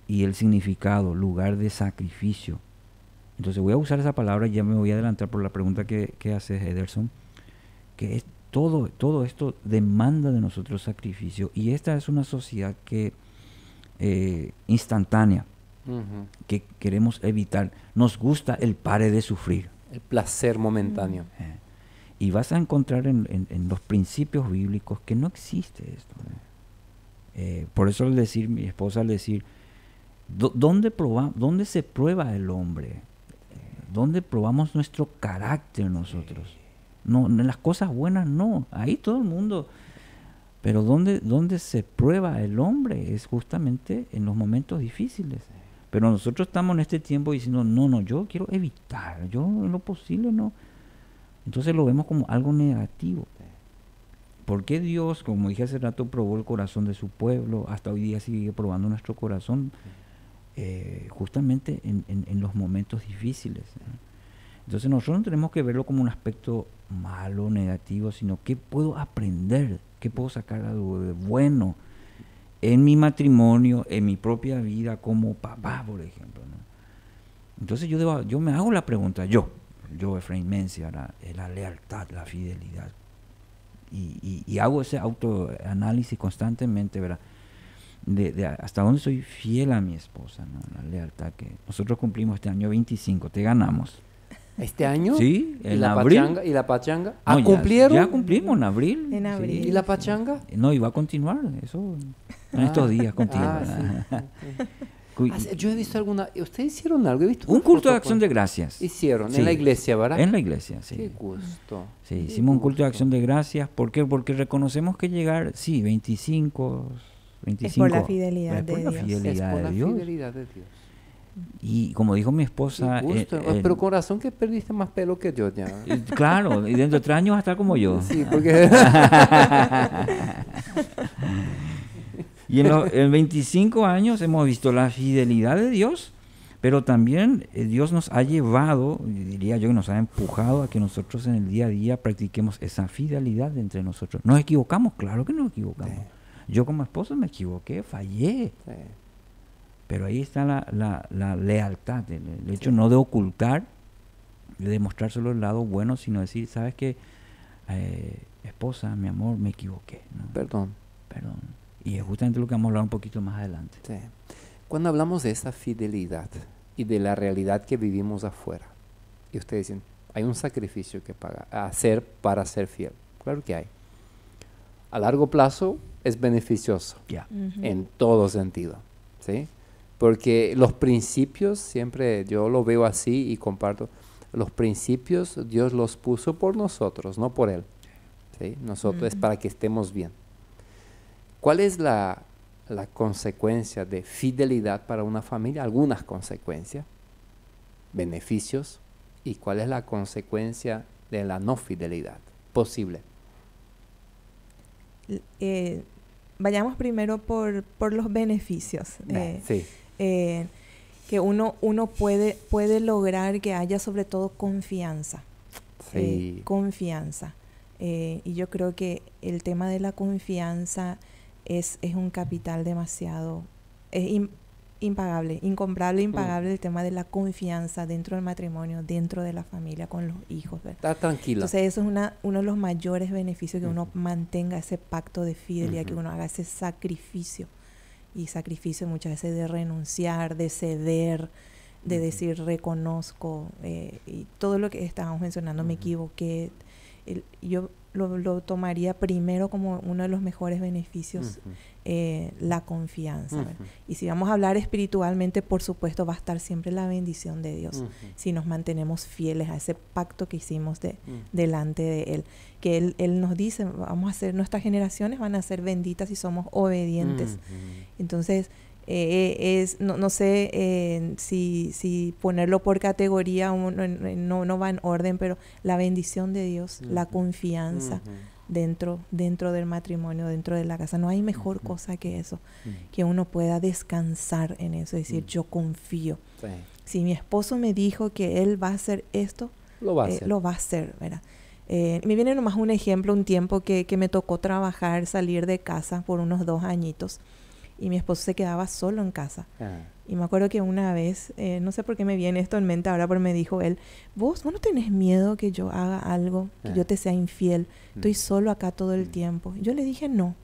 y el significado, lugar de sacrificio? Entonces voy a usar esa palabra y ya me voy a adelantar por la pregunta que haces, Ederson, que es todo esto demanda de nosotros sacrificio, y esta es una sociedad que instantánea, que queremos evitar. Nos gusta el pare de sufrir. El placer momentáneo. Y vas a encontrar en los principios bíblicos que no existe esto. Por eso mi esposa al decir, ¿dónde se prueba el hombre? ¿Dónde probamos nuestro carácter nosotros? No, en las cosas buenas no, ahí todo el mundo. Pero donde se prueba el hombre es justamente en los momentos difíciles. Pero nosotros estamos en este tiempo diciendo, no, yo quiero evitar, yo en lo posible no. Entonces lo vemos como algo negativo. ¿Por qué Dios, como dije hace rato, probó el corazón de su pueblo? Hasta hoy día sigue probando nuestro corazón, justamente en los momentos difíciles. Entonces nosotros no tenemos que verlo como un aspecto malo, negativo, sino qué puedo aprender, qué puedo sacar algo de bueno en mi matrimonio, en mi propia vida como papá, por ejemplo, ¿no? Entonces yo me hago la pregunta, yo Efraín Mencia, la lealtad, la fidelidad, y hago ese autoanálisis constantemente, ¿verdad? De hasta dónde soy fiel a mi esposa, ¿no? La lealtad que nosotros cumplimos este año 25, te ganamos. ¿Este año? Sí, ¿Y en la abril. pachanga? ¿Y la pachanga? No, ¿Cumplieron? Ya cumplimos en abril. En abril. Sí. ¿Y la pachanga? No, y va a continuar, eso en estos días continúa. Yo he visto ¿ustedes hicieron algo? He visto Un culto de foto, acción de gracias. Hicieron, Sí. en la iglesia, ¿verdad? En la iglesia, sí. Qué gusto. Sí, Qué hicimos un culto de gusto. acción de gracias. ¿Por qué? Porque reconocemos que llegar, 25... Es por la fidelidad es por de la Dios. fidelidad Es por de la Dios. fidelidad de Dios. Y como dijo mi esposa... Qué gusto. Pero con razón que perdiste más pelo que yo ya. Claro, y dentro de 3 años vas a estar como yo. Sí, porque... Y en 25 años hemos visto la fidelidad de Dios, pero también Dios nos ha llevado, diría yo, que nos ha empujado a que nosotros en el día a día practiquemos esa fidelidad entre nosotros. ¿Nos equivocamos? Claro que nos equivocamos. Sí. Yo como esposo me equivoqué, fallé. Sí. Pero ahí está la lealtad, el hecho no de ocultar, de demostrar solo el lado bueno, sino decir, ¿sabes qué? Esposa, mi amor, me equivoqué, ¿no? Perdón. Y es justamente lo que vamos a hablar un poquito más adelante. Sí. Cuando hablamos de esa fidelidad y de la realidad que vivimos afuera, y ustedes dicen, hay un sacrificio que hacer para ser fiel. Claro que hay. A largo plazo es beneficioso Ya. en todo sentido, ¿sí? Porque los principios, siempre yo lo veo así y comparto, los principios Dios los puso por nosotros, no por Él, ¿sí? Nosotros es para que estemos bien. ¿Cuál es la consecuencia de fidelidad para una familia? Algunas consecuencias, beneficios, y cuál es la consecuencia de la no fidelidad posible. Vayamos primero por los beneficios. Sí. Que uno puede lograr que haya sobre todo confianza. Sí. Confianza. Y yo creo que el tema de la confianza es un capital demasiado, impagable, incomparable, impagable, el tema de la confianza dentro del matrimonio, dentro de la familia, con los hijos, ¿verdad? Está tranquilo. Entonces eso es uno de los mayores beneficios, que uno mantenga ese pacto de fidelidad, que uno haga ese sacrificio. Y sacrificio muchas veces de renunciar, de ceder, de decir reconozco, y todo lo que estábamos mencionando, me equivoqué. Yo lo tomaría primero como uno de los mejores beneficios, la confianza. Y si vamos a hablar espiritualmente, por supuesto va a estar siempre la bendición de Dios, si nos mantenemos fieles a ese pacto que hicimos delante de Él. Que Él nos dice, nuestras generaciones van a ser benditas si somos obedientes. Entonces, no sé si ponerlo por categoría, no va en orden, pero la bendición de Dios, la confianza dentro del matrimonio, dentro de la casa. No hay mejor cosa que eso, que uno pueda descansar en eso, decir, yo confío. Sí. Si mi esposo me dijo que él va a hacer esto, lo va a hacer, ¿verdad? Me viene nomás un ejemplo, un tiempo que me tocó trabajar, salir de casa por unos 2 añitos, y mi esposo se quedaba solo en casa. Y me acuerdo que una vez, no sé por qué me viene esto en mente ahora, pero me dijo él, vos no tenés miedo que yo haga algo, que yo te sea infiel, estoy solo acá todo el tiempo. Yo le dije no.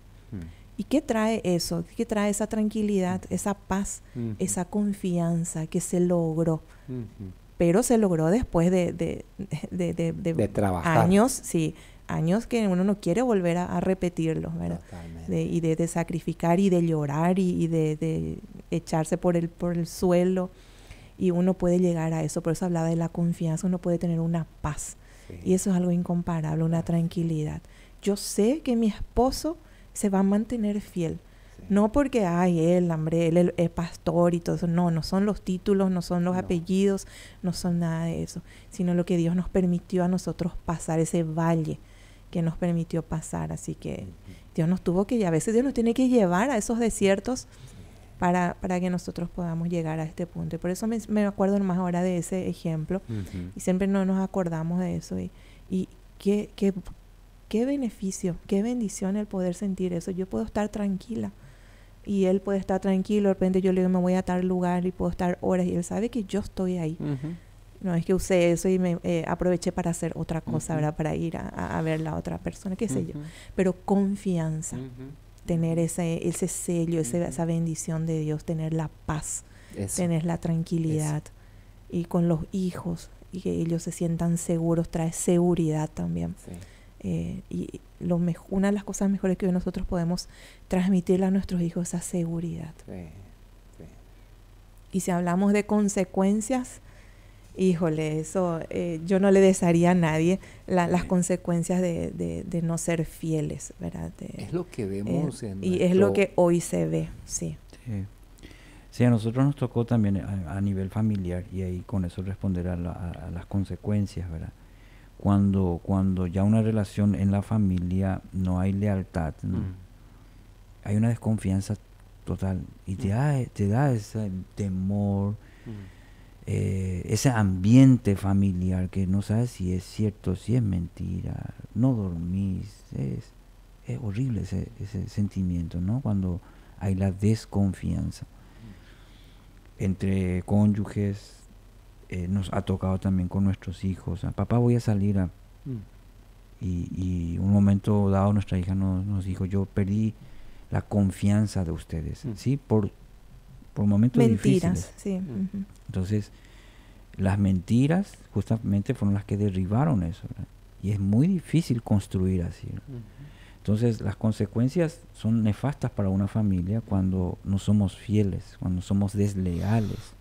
¿Y qué trae eso? ¿Qué trae esa tranquilidad, esa paz, esa confianza que se logró? Pero se logró después de trabajar. Años, sí, años que uno no quiere volver a repetirlos, ¿verdad? Y de sacrificar y de llorar y de echarse por el suelo. y uno puede llegar a eso. Por eso hablaba de la confianza, uno puede tener una paz. Sí. Y eso es algo incomparable, una tranquilidad. Yo sé que mi esposo se va a mantener fiel. Sí. No porque, él es pastor y todo eso. No, no son los títulos, no son los apellidos, no son nada de eso. Sino lo que Dios nos permitió a nosotros pasar, ese valle que nos permitió pasar. Así que Dios nos tuvo que, a veces Dios nos tiene que llevar a esos desiertos para que nosotros podamos llegar a este punto. Y por eso me acuerdo más ahora de ese ejemplo. Y siempre no nos acordamos de eso. Y qué beneficio, qué bendición el poder sentir eso. Yo puedo estar tranquila y él puede estar tranquilo. De repente yo le digo, me voy a tal lugar y puedo estar horas y él sabe que yo estoy ahí. No es que usé eso y me aproveché para hacer otra cosa, ¿verdad? Para ir a ver la otra persona, qué sé yo. Pero confianza, tener ese sello, esa bendición de Dios, tener la paz, tener la tranquilidad. Y con los hijos, y que ellos se sientan seguros, trae seguridad también. Sí. Y una de las cosas mejores que nosotros podemos transmitirle a nuestros hijos es esa seguridad. Sí. Sí. Y si hablamos de consecuencias, híjole, eso yo no le desearía a nadie las consecuencias de no ser fieles, ¿verdad? Es lo que vemos y es lo que hoy se ve, sí. Sí, a nosotros nos tocó también a nivel familiar, y ahí con eso responder a las consecuencias, ¿verdad? Cuando ya una relación en la familia no hay lealtad, ¿no? Hay una desconfianza total y te da ese temor, ese ambiente familiar que no sabes si es cierto, si es mentira, no dormís, es horrible ese sentimiento, ¿no? Cuando hay la desconfianza entre cónyuges. Nos ha tocado también con nuestros hijos. Papá, voy a salir y un momento dado nuestra hija nos dijo, yo perdí la confianza de ustedes, ¿sí? Por momentos difíciles. Sí. Entonces, las mentiras justamente fueron las que derribaron eso, ¿verdad? Y es muy difícil construir así, ¿verdad? Entonces, las consecuencias son nefastas para una familia cuando no somos fieles, cuando somos desleales.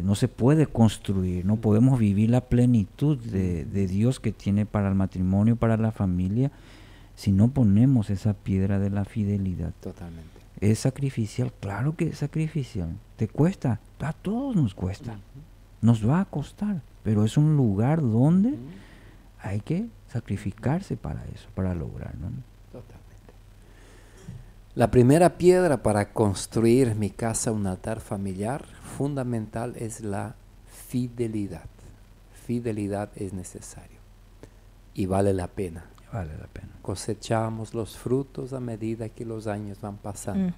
No se puede construir, no podemos vivir la plenitud de Dios que tiene para el matrimonio, para la familia, si no ponemos esa piedra de la fidelidad. Totalmente. ¿Es sacrificial? Claro que es sacrificial. ¿Te cuesta? A todos nos cuesta. Nos va a costar, pero es un lugar donde hay que sacrificarse para eso, para lograrlo, ¿no? Totalmente. La primera piedra para construir mi casa, un altar familiar, fundamental es la fidelidad. Fidelidad es necesario y vale la pena. Vale la pena. Cosechamos los frutos a medida que los años van pasando.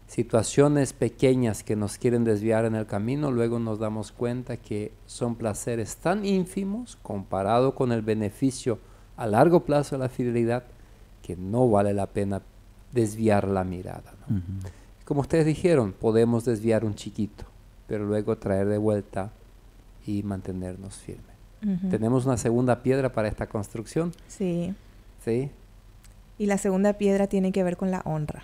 Situaciones pequeñas que nos quieren desviar en el camino, luego nos damos cuenta que son placeres tan ínfimos comparado con el beneficio a largo plazo de la fidelidad que no vale la pena desviar la mirada, ¿no? Como ustedes dijeron, podemos desviar un chiquito, pero luego traer de vuelta y mantenernos firmes. ¿Tenemos una segunda piedra para esta construcción? Sí. ¿Sí? Y la segunda piedra tiene que ver con la honra.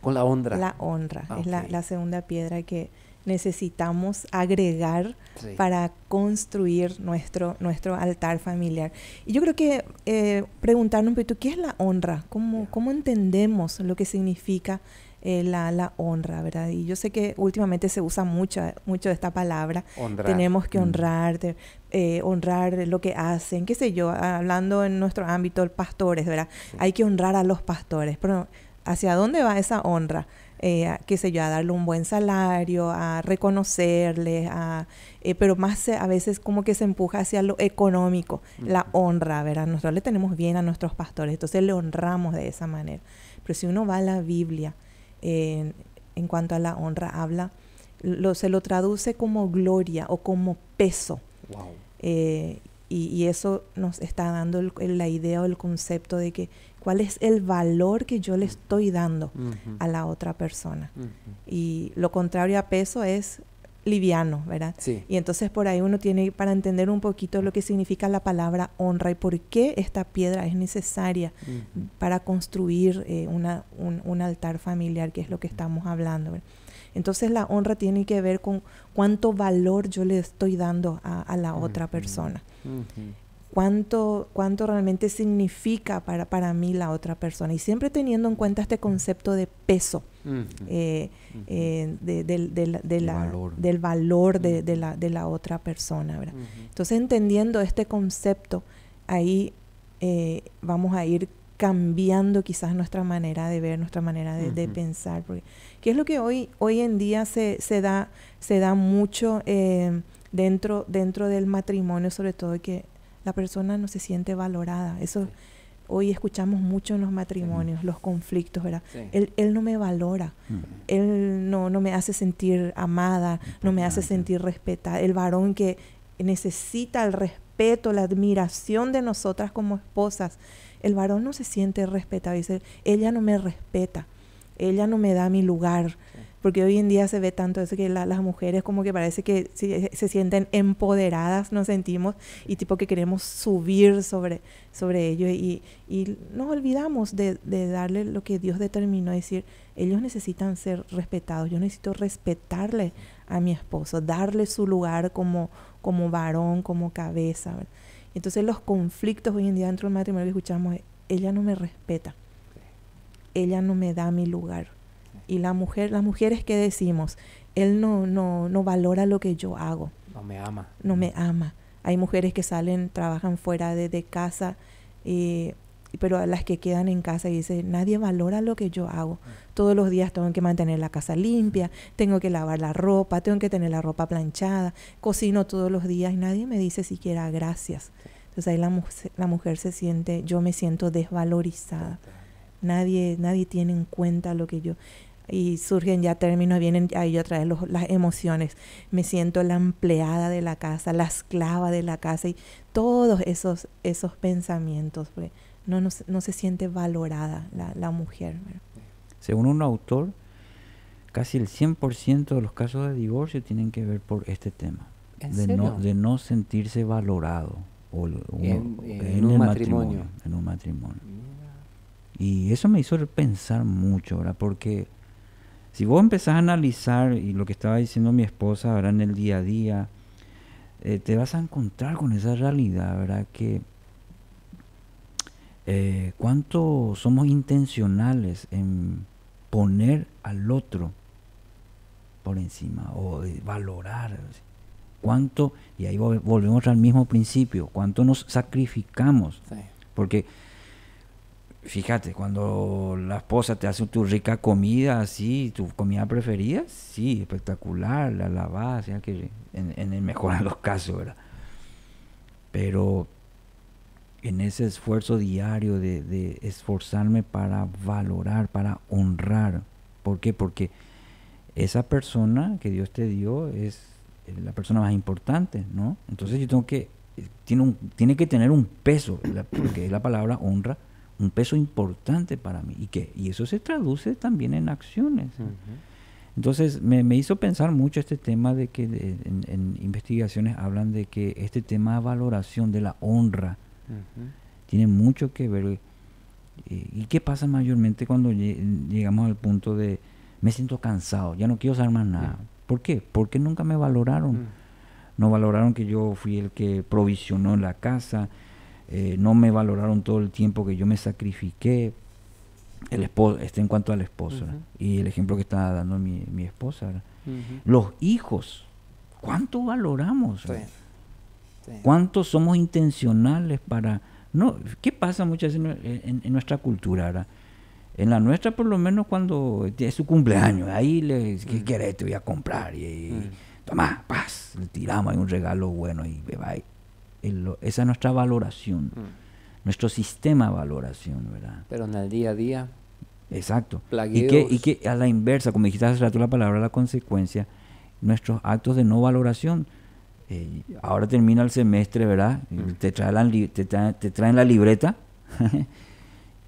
¿Con la honra? La honra es la segunda piedra que necesitamos agregar para construir nuestro altar familiar. Y yo creo que preguntarnos un poquito, ¿qué es la honra? ¿Cómo entendemos lo que significa la honra, verdad? Y yo sé que últimamente se usa mucho esta palabra. Honrar. Tenemos que honrar lo que hacen, qué sé yo, hablando en nuestro ámbito, pastores, ¿verdad? Sí. Hay que honrar a los pastores, pero ¿hacia dónde va esa honra? Qué sé yo, a darle un buen salario, a reconocerles, pero más a veces como que se empuja hacia lo económico, la honra, ¿verdad? Nosotros le tenemos bien a nuestros pastores, entonces le honramos de esa manera. Pero si uno va a la Biblia, en cuanto a la honra, se lo traduce como gloria o como peso. Wow. Y eso nos está dando la idea o el concepto de que cuál es el valor que yo le estoy dando a la otra persona. Y lo contrario a peso es liviano, ¿verdad? Sí. Y entonces por ahí uno tiene, para entender un poquito lo que significa la palabra honra y por qué esta piedra es necesaria para construir un altar familiar, que es lo que estamos hablando, ¿verdad? Entonces la honra tiene que ver con cuánto valor yo le estoy dando a la otra persona. Cuánto realmente significa para mí la otra persona. Y siempre teniendo en cuenta este concepto de peso, del valor de la otra persona, ¿verdad? Entonces, entendiendo este concepto, ahí vamos a ir cambiando quizás nuestra manera de ver, nuestra manera de pensar. Porque, ¿qué es lo que hoy en día se da mucho dentro del matrimonio, sobre todo, que la persona no se siente valorada? Eso hoy escuchamos mucho en los matrimonios, los conflictos, ¿verdad? Sí. Él no me valora, él no me hace sentir amada, no me hace sentir respetada. El varón que necesita el respeto, la admiración de nosotras como esposas, el varón no se siente respetado, dice, ella no me respeta, ella no me da mi lugar. Sí. Porque hoy en día se ve tanto eso que las mujeres como que parece que se sienten empoderadas, nos sentimos, y tipo que queremos subir sobre ellos, y nos olvidamos de darle lo que Dios determinó, decir, ellos necesitan ser respetados, yo necesito respetarle a mi esposo, darle su lugar como varón, como cabeza, ¿verdad? Entonces los conflictos hoy en día dentro del matrimonio que escuchamos, ella no me respeta, ella no me da mi lugar. Y las mujeres que decimos, él no valora lo que yo hago. No me ama. No me ama. Hay mujeres que trabajan fuera de casa, pero a las que quedan en casa y dicen, nadie valora lo que yo hago. Todos los días tengo que mantener la casa limpia, tengo que lavar la ropa, tengo que tener la ropa planchada, cocino todos los días y nadie me dice siquiera gracias. Entonces ahí la mujer yo me siento desvalorizada. Nadie tiene en cuenta lo que yo... Y surgen ya términos, vienen ahí otra vez las emociones. Me siento la empleada de la casa, la esclava de la casa, y todos esos pensamientos. No se siente valorada la mujer, ¿verdad? Según un autor, casi el 100% de los casos de divorcio tienen que ver por este tema. De no sentirse valorado en un matrimonio. En un matrimonio. Y eso me hizo pensar mucho, ¿verdad? Porque si vos empezás a analizar, y lo que estaba diciendo mi esposa ahora en el día a día, te vas a encontrar con esa realidad, ¿verdad? Que cuánto somos intencionales en poner al otro por encima, o de valorar, cuánto, y ahí volvemos al mismo principio, cuánto nos sacrificamos. Sí. Porque fíjate, cuando la esposa te hace tu rica comida, así, tu comida preferida, sí, espectacular, la lavas, ya que en el mejor de los casos, ¿verdad? Pero en ese esfuerzo diario de esforzarme para valorar, para honrar. ¿Por qué? Porque esa persona que Dios te dio es la persona más importante, ¿no? Entonces yo tiene que tener un peso, porque es la palabra honra, un peso importante para mí, y eso se traduce también en acciones. Entonces me hizo pensar mucho este tema de que en investigaciones hablan de que este tema de valoración de la honra tiene mucho que ver. ¿Y qué pasa mayormente cuando llegamos al punto de me siento cansado, ya no quiero hacer más nada? ¿Por qué? Porque nunca me valoraron. No valoraron que yo fui el que provisionó en la casa. No me valoraron todo el tiempo que yo me sacrifiqué. El esposo, en cuanto al esposo, y el ejemplo que estaba dando mi esposa, los hijos, ¿cuánto valoramos? Sí. ¿Cuánto somos intencionales para... No, ¿qué pasa muchas veces en nuestra cultura? ¿Verdad? En la nuestra, por lo menos, cuando es su cumpleaños, ahí ¿qué querés? Te voy a comprar, y toma, paz, le tiramos ahí un regalo bueno y bye. Esa es nuestra valoración, nuestro sistema de valoración, ¿verdad? Pero en el día a día. Exacto. Y que a la inversa, como dijiste hace rato la palabra, la consecuencia, nuestros actos de no valoración. Ahora termina el semestre, ¿verdad? Te traen la libreta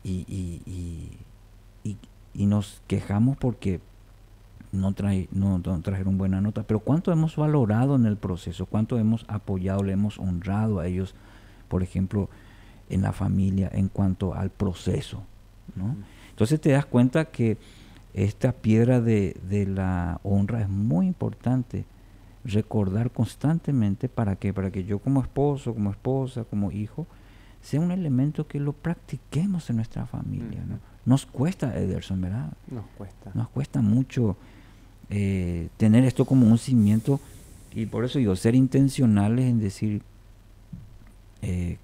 y nos quejamos porque no trajeron buena nota. Pero ¿cuánto hemos valorado en el proceso? ¿Cuánto hemos apoyado, le hemos honrado a ellos, por ejemplo, en la familia, en cuanto al proceso, ¿no? Entonces te das cuenta que esta piedra de la honra es muy importante. Recordar constantemente para que yo como esposo, como esposa, como hijo, sea un elemento que lo practiquemos en nuestra familia, ¿no? Nos cuesta, Ederson, ¿verdad? Nos cuesta mucho tener esto como un cimiento, y por eso digo, ser intencionales en decir,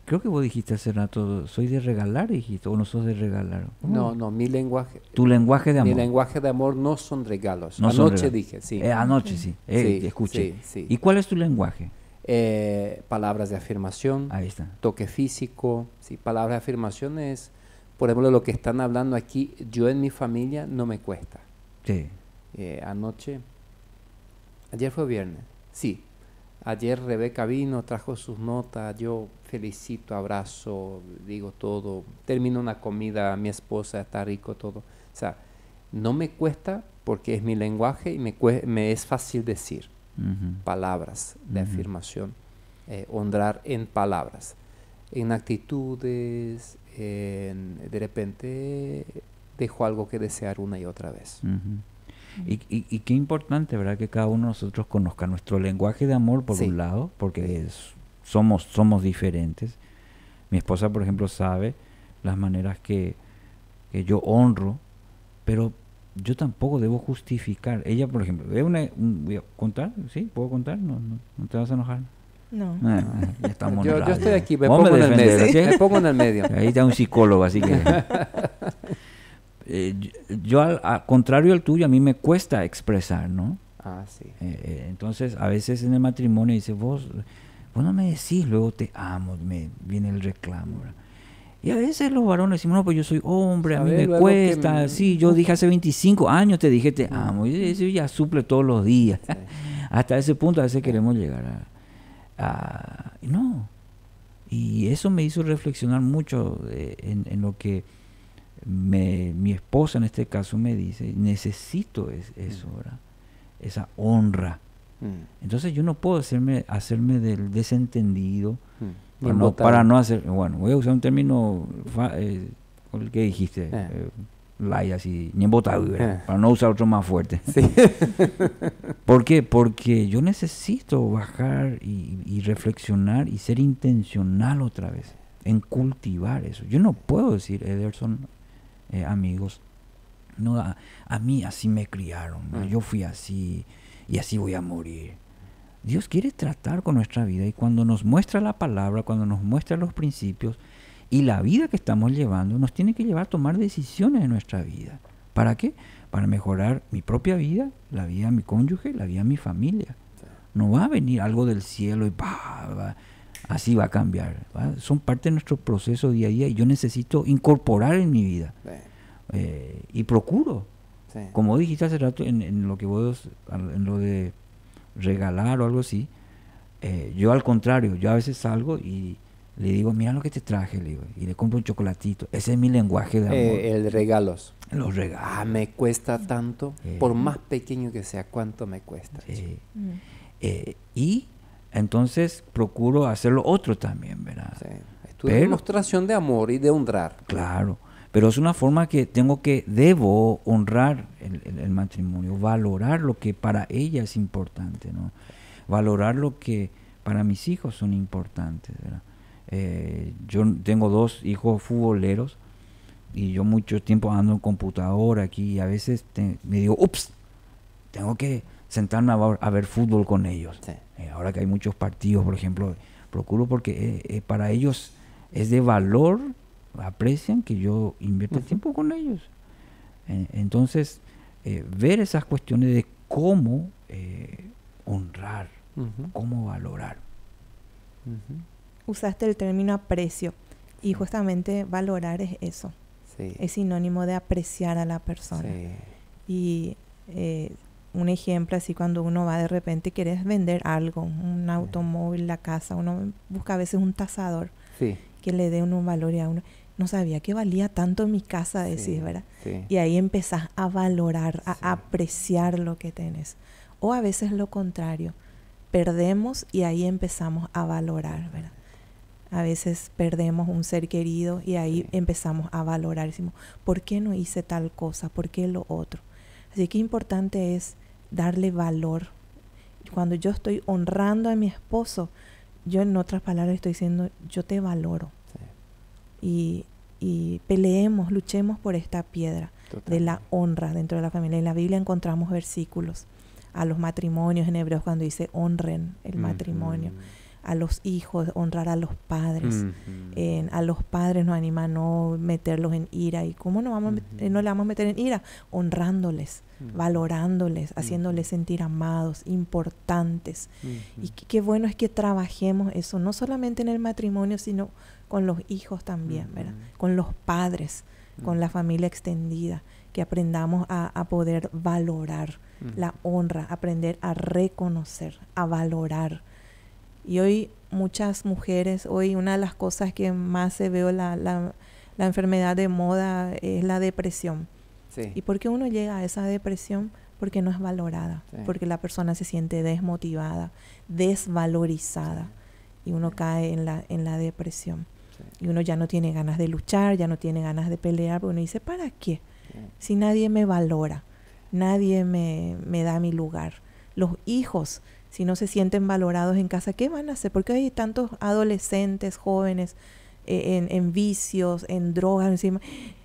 creo que vos dijiste hace rato, soy de regalar, dijiste, o no sos de regalar. No, mi lenguaje. Tu lenguaje de amor. Mi lenguaje de amor no son regalos. No Anoche son regalos. dije, sí. Anoche sí, escuché. Sí. ¿Y cuál es tu lenguaje? Palabras de afirmación. Ahí está. Toque físico. Sí, palabras de afirmación es, por ejemplo, lo que están hablando aquí, yo en mi familia no me cuesta. Sí. Ayer fue viernes, sí. Ayer Rebeca vino, trajo sus notas, yo felicito, abrazo, digo todo. Termino una comida, mi esposa, está rico todo. O sea, no me cuesta porque es mi lenguaje y me es fácil decir palabras de afirmación, honrar en palabras, en actitudes, de repente dejo algo que desear una y otra vez. Y qué importante, ¿verdad? Que cada uno de nosotros conozca nuestro lenguaje de amor por un lado, porque somos diferentes. Mi esposa, por ejemplo, sabe las maneras que yo honro, pero yo tampoco debo justificar. Ella, por ejemplo, voy a contar, ¿sí? ¿Puedo contar? ¿No te vas a enojar? No. Ya estamos yo estoy aquí, me Vos pongo en el defendés, medio. ¿sí? Me pongo en el medio. Ahí está un psicólogo, así que... yo al contrario al tuyo, a mí me cuesta expresar, ¿no? Sí. Entonces, a veces en el matrimonio dice, vos no me decís, luego te amo, me viene el reclamo, ¿verdad? Y a veces los varones decimos, no, pues yo soy hombre, a mí me cuesta, sí, yo dije hace 25 años, te dije te amo, y eso ya suple todos los días. Sí. Hasta ese punto a veces queremos llegar no. Y eso me hizo reflexionar mucho en lo que mi esposa en este caso me dice, necesito eso, ¿verdad? Esa honra. Entonces yo no puedo hacerme del desentendido para no hacer, bueno, voy a usar un término con el que dijiste, así, para no usar otro más fuerte. Sí. ¿Por qué? Porque yo necesito bajar y reflexionar y ser intencional otra vez en cultivar eso. Yo no puedo decir, Ederson, amigos, no, a mí así me criaron, ¿no? Yo fui así y así voy a morir. Dios quiere tratar con nuestra vida, y cuando nos muestra la palabra, cuando nos muestra los principios y la vida que estamos llevando, nos tiene que llevar a tomar decisiones en nuestra vida. ¿Para qué? Para mejorar mi propia vida, la vida de mi cónyuge, la vida de mi familia. No va a venir algo del cielo y así va a cambiar, ¿va? Son parte de nuestro proceso día a día, y yo necesito incorporar en mi vida. Y procuro, como dijiste hace rato, en lo que vos, en lo de regalar o algo así, yo al contrario, yo a veces salgo y le digo, mira lo que te traje, le digo, y le compro un chocolatito. Ese es mi lenguaje de amor. El regalos. Los regalos. Me cuesta tanto, por más pequeño que sea, ¿cuánto me cuesta? Y entonces procuro hacerlo otro también, ¿verdad? Es una demostración de amor y de honrar. Claro, pero es una forma que debo honrar el matrimonio, valorar lo que para ella es importante, ¿no? Valorar lo que para mis hijos son importantes, ¿verdad? Yo tengo 2 hijos futboleros y yo mucho tiempo ando en computadora aquí, y a veces me digo, tengo que sentarme a ver fútbol con ellos. Ahora que hay muchos partidos, por ejemplo, procuro, porque para ellos es de valor, aprecian que yo invierta tiempo con ellos. Entonces, ver esas cuestiones de cómo honrar, cómo valorar. Usaste el término aprecio, y justamente valorar es eso. Es sinónimo de apreciar a la persona. Y un ejemplo, así, cuando uno va de repente, querés vender algo, un automóvil, la casa, uno busca a veces un tasador que le dé un valor, y a uno, no sabía que valía tanto mi casa, decís, ¿verdad? Y ahí empezás a valorar, a apreciar lo que tenés. O a veces lo contrario, perdemos y ahí empezamos a valorar, ¿verdad? A veces perdemos un ser querido y ahí empezamos a valorar. Decimos, ¿por qué no hice tal cosa? ¿Por qué lo otro? Así que importante es darle valor. Cuando yo estoy honrando a mi esposo, yo en otras palabras estoy diciendo, yo te valoro. Sí. Y peleemos, luchemos por esta piedra de la honra dentro de la familia. En la Biblia encontramos versículos a los matrimonios en Hebreos cuando dice honren el matrimonio. A los hijos, honrar a los padres. A los padres nos anima a no meterlos en ira. ¿Y cómo no le vamos a meter en ira? Honrándoles, valorándoles, haciéndoles sentir amados, importantes. Y qué bueno es que trabajemos eso, no solamente en el matrimonio, sino con los hijos también, ¿verdad? Con los padres, con la familia extendida, que aprendamos a poder valorar la honra, aprender a reconocer, a valorar. Y hoy muchas mujeres, hoy una de las cosas que más se ve, la enfermedad de moda es la depresión. Sí. ¿Y por qué uno llega a esa depresión? Porque no es valorada, porque la persona se siente desmotivada, desvalorizada, y uno cae en la depresión. Y uno ya no tiene ganas de luchar, ya no tiene ganas de pelear, porque uno dice, ¿para qué? Si nadie me valora, nadie me da mi lugar. Los hijos, si no se sienten valorados en casa, ¿qué van a hacer? Porque hay tantos adolescentes, jóvenes, en vicios, en drogas, encima,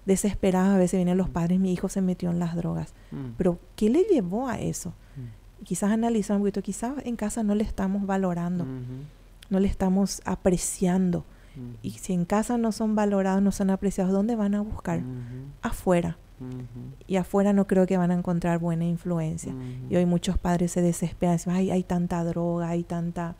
desesperados. A veces vienen los padres, mi hijo se metió en las drogas. Pero, ¿qué le llevó a eso? Quizás analizar un poquito, quizás en casa no le estamos valorando, no le estamos apreciando. Y si en casa no son valorados, no son apreciados, ¿dónde van a buscar? Afuera. Y afuera no creo que van a encontrar buena influencia. Y hoy muchos padres se desesperan, dicen, ay, hay tanta droga, hay tanta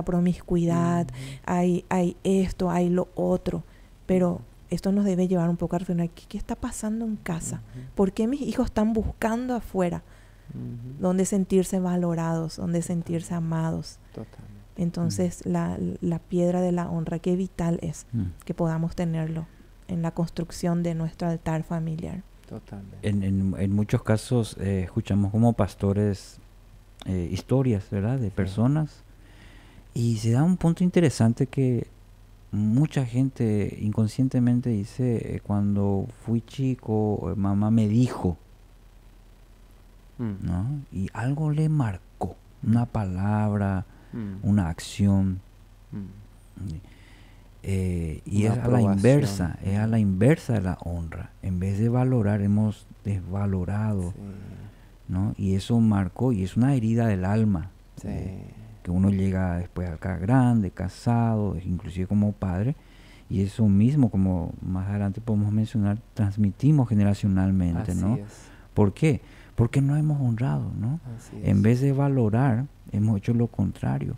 promiscuidad, hay esto, hay lo otro. Pero esto nos debe llevar un poco a reflexionar, ¿qué está pasando en casa? ¿Por qué mis hijos están buscando afuera donde sentirse valorados, donde sentirse amados? Totalmente. Entonces la piedra de la honra, qué vital es que podamos tenerlo en la construcción de nuestro altar familiar. Totalmente. En muchos casos escuchamos como pastores historias, ¿verdad?, de personas, y se da un punto interesante que mucha gente inconscientemente dice, cuando fui chico, mamá me dijo, ¿no? Y algo le marcó, una palabra, una acción. Y es a la inversa, es a la inversa de la honra. En vez de valorar, hemos desvalorado, ¿no? Y eso marcó, y es una herida del alma, que uno llega después acá grande, casado, inclusive como padre, y eso mismo, como más adelante podemos mencionar, transmitimos generacionalmente, ¿no? Así es. ¿Por qué? Porque no hemos honrado, ¿no? En vez de valorar, hemos hecho lo contrario.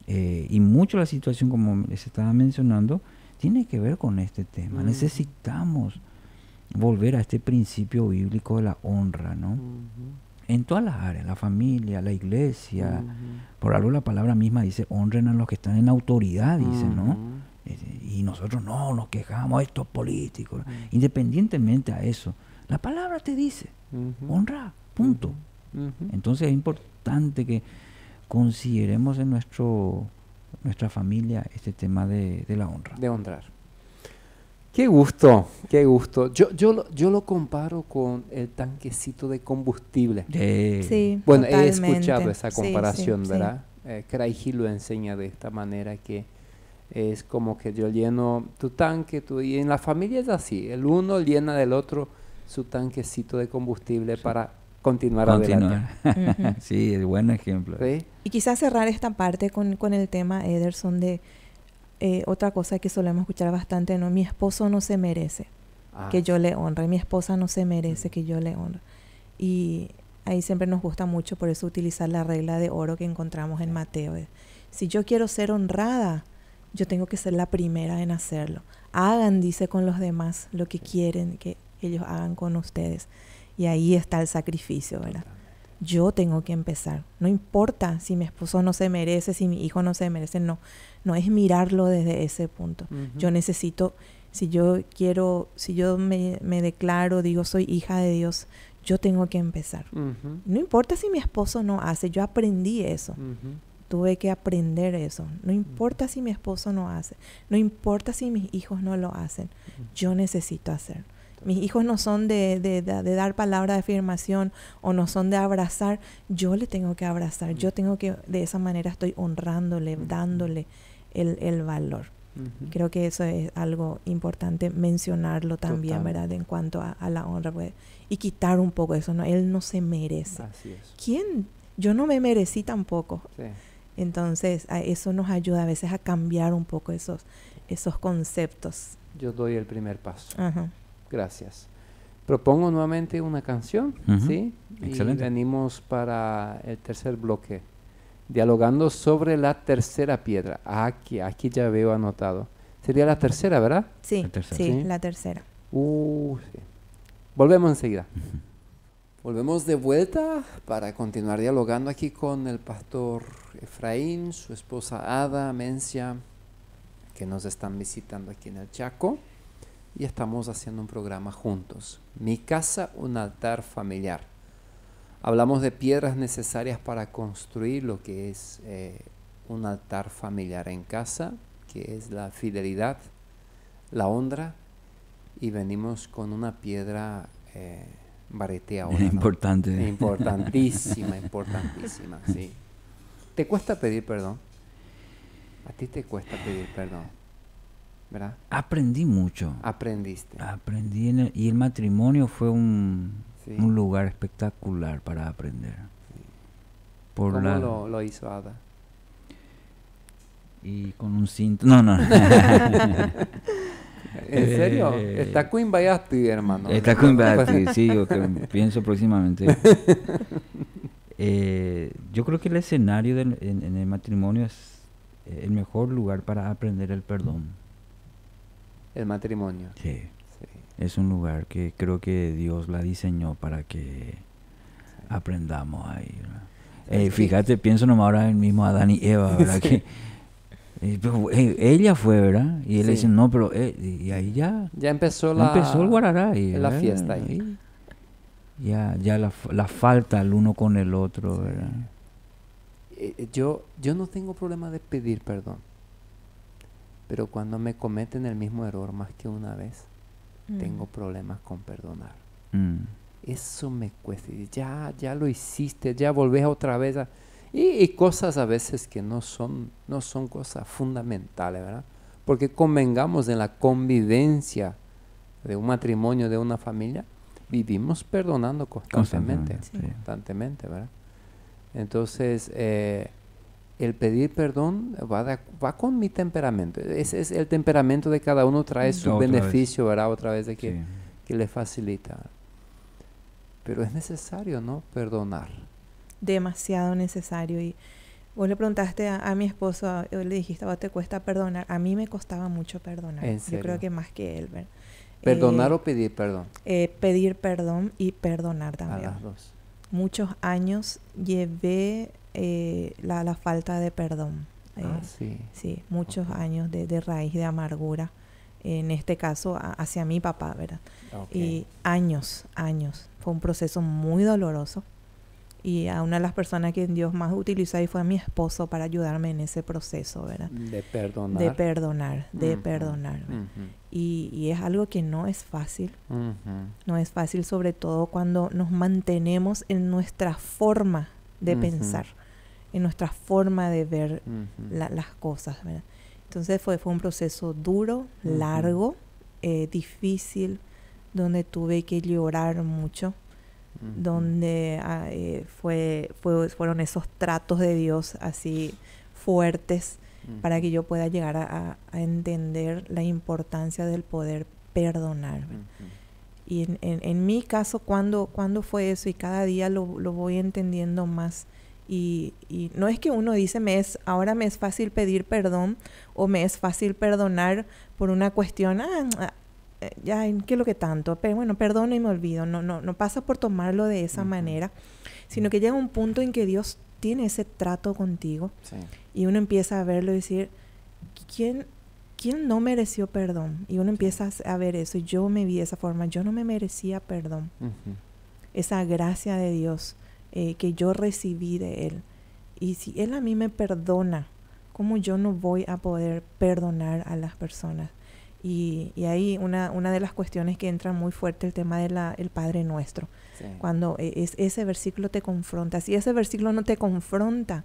Y mucho la situación, como les estaba mencionando, tiene que ver con este tema. Necesitamos volver a este principio bíblico de la honra, ¿no? En todas las áreas, la familia, la iglesia. Por algo la palabra misma dice, honren a los que están en autoridad, dice, ¿no? Y nosotros no, nos quejamos, estos políticos. Independientemente a eso, la palabra te dice, honra, punto. Entonces es importante que consideremos en nuestra familia este tema de la honra. De honrar. Qué gusto, qué gusto. Yo lo comparo con el tanquecito de combustible. Sí, bueno, totalmente. He escuchado esa comparación, sí, ¿verdad? Craig Hill lo enseña de esta manera, que es como que yo lleno tu tanque, y en la familia es así, el uno llena del otro su tanquecito de combustible para continuar adelante. Sí, es buen ejemplo. ¿Sí? Y quizás cerrar esta parte con el tema, Ederson, de otra cosa que solemos escuchar bastante, ¿no? Mi esposo no se merece que yo le honre, mi esposa no se merece que yo le honre. Y ahí siempre nos gusta mucho, por eso utilizar la regla de oro que encontramos en Mateo. Si yo quiero ser honrada, yo tengo que ser la primera en hacerlo. Hagan, dice, con los demás lo que quieren que ellos hagan con ustedes. Y ahí está el sacrificio, ¿verdad? Yo tengo que empezar. No importa si mi esposo no se merece, si mi hijo no se merece, no es mirarlo desde ese punto. Yo necesito, si yo me declaro, digo, soy hija de Dios, yo tengo que empezar. No importa si mi esposo no hace, yo aprendí eso. Tuve que aprender eso. No importa si mi esposo no hace, no importa si mis hijos no lo hacen, yo necesito hacer. mis hijos no son de dar palabra de afirmación o no son de abrazar, yo le tengo que abrazar, yo tengo que, de esa manera estoy honrándole, dándole el valor. Creo que eso es algo importante mencionarlo también, total, ¿verdad? En cuanto a la honra, pues, y quitar un poco eso, ¿no? Él no se merece. Así es. ¿Quién? Yo no me merecí tampoco. Sí. Entonces, eso nos ayuda a veces a cambiar un poco esos conceptos. Yo doy el primer paso. Ajá. Gracias. Propongo nuevamente una canción, ¿sí? Excelente. Y venimos para el tercer bloque, dialogando sobre la tercera piedra. Aquí ya veo anotado. Sería la tercera, ¿verdad? Sí, La tercera. sí, la tercera. Sí. Volvemos enseguida. Volvemos de vuelta para continuar dialogando aquí con el pastor Efraín, su esposa Ada Mencia, que nos están visitando aquí en el Chaco, y estamos haciendo un programa juntos. Mi casa, un altar familiar. Hablamos de piedras necesarias para construir lo que es un altar familiar en casa, que es la fidelidad, la honra, y venimos con una piedra baretea ahora, ¿no? Importante. Importantísima, importantísima, sí. ¿Te cuesta pedir perdón? A ti te cuesta pedir perdón, ¿verdad? Aprendí mucho. Aprendiste. Aprendí y el matrimonio fue un Sí. lugar espectacular para aprender. ¿Cómo lo hizo Ada? Y con un cinto. No. ¿En serio? Está Cuimbayasti, hermano. Está Cuimbayasti, sí, yo pienso próximamente. Yo creo que el escenario en el matrimonio es el mejor lugar para aprender el perdón. El matrimonio. Sí. Sí. Es un lugar que creo que Dios la diseñó para que aprendamos ahí, ¿verdad? Fíjate, pienso nomás ahora en mismo Adán y Eva, ¿verdad? Sí. Ella fue, ¿verdad? Y él Sí. dice, no, pero y ahí ya empezó el guarará. la fiesta ahí. Ya la falta el uno con el otro, ¿verdad? Yo no tengo problema de pedir perdón, pero cuando me cometen el mismo error más que una vez, tengo problemas con perdonar. Eso me cuesta. Ya lo hiciste, ya volvés otra vez y cosas a veces que no son cosas fundamentales, ¿verdad? Porque convengamos en la convivencia de un matrimonio, de una familia, vivimos perdonando constantemente, constantemente, ¿verdad? Entonces, el pedir perdón va con mi temperamento. Ese es el temperamento de cada uno, trae su beneficio, ¿verdad? Otra vez de que le facilita. Pero es necesario, ¿no? Perdonar. Demasiado necesario. Y vos le preguntaste a mi esposo, le dijiste, ¿vos te cuesta perdonar? A mí me costaba mucho perdonar. ¿En serio? Yo creo que más que él, ¿verdad? ¿Perdonar o pedir perdón? Pedir perdón y perdonar también. A las dos. Muchos años llevé la falta de perdón. Sí. Sí, muchos años de raíz de amargura. En este caso, hacia mi papá, ¿verdad? Y años. Fue un proceso muy doloroso. Y a una de las personas que Dios más utilizó ahí fue a mi esposo para ayudarme en ese proceso, ¿verdad? De perdonar. De perdonar. Y es algo que no es fácil. No es fácil, sobre todo cuando nos mantenemos en nuestra forma de pensar, en nuestra forma de ver las cosas, ¿verdad? Entonces fue un proceso duro, largo, difícil, donde tuve que llorar mucho, donde fueron esos tratos de Dios así fuertes para que yo pueda llegar a entender la importancia del poder perdonar. Y en mi caso, ¿cuándo fue eso? Y cada día lo voy entendiendo más. Y no es que uno dice, ahora me es fácil pedir perdón o me es fácil perdonar por una cuestión, ya, ¿qué es lo que tanto? Pero bueno, perdono y me olvido. No pasa por tomarlo de esa manera, sino que llega un punto en que Dios tiene ese trato contigo y uno empieza a verlo y decir, ¿quién no mereció perdón? Y uno empieza a ver eso, y yo me vi de esa forma, yo no me merecía perdón. Esa gracia de Dios que yo recibí de Él. Y si Él a mí me perdona, ¿cómo yo no voy a poder perdonar a las personas? Y ahí una de las cuestiones que entra muy fuerte el tema de el Padre Nuestro. Sí. Cuando ese versículo te confronta. Si ese versículo no te confronta,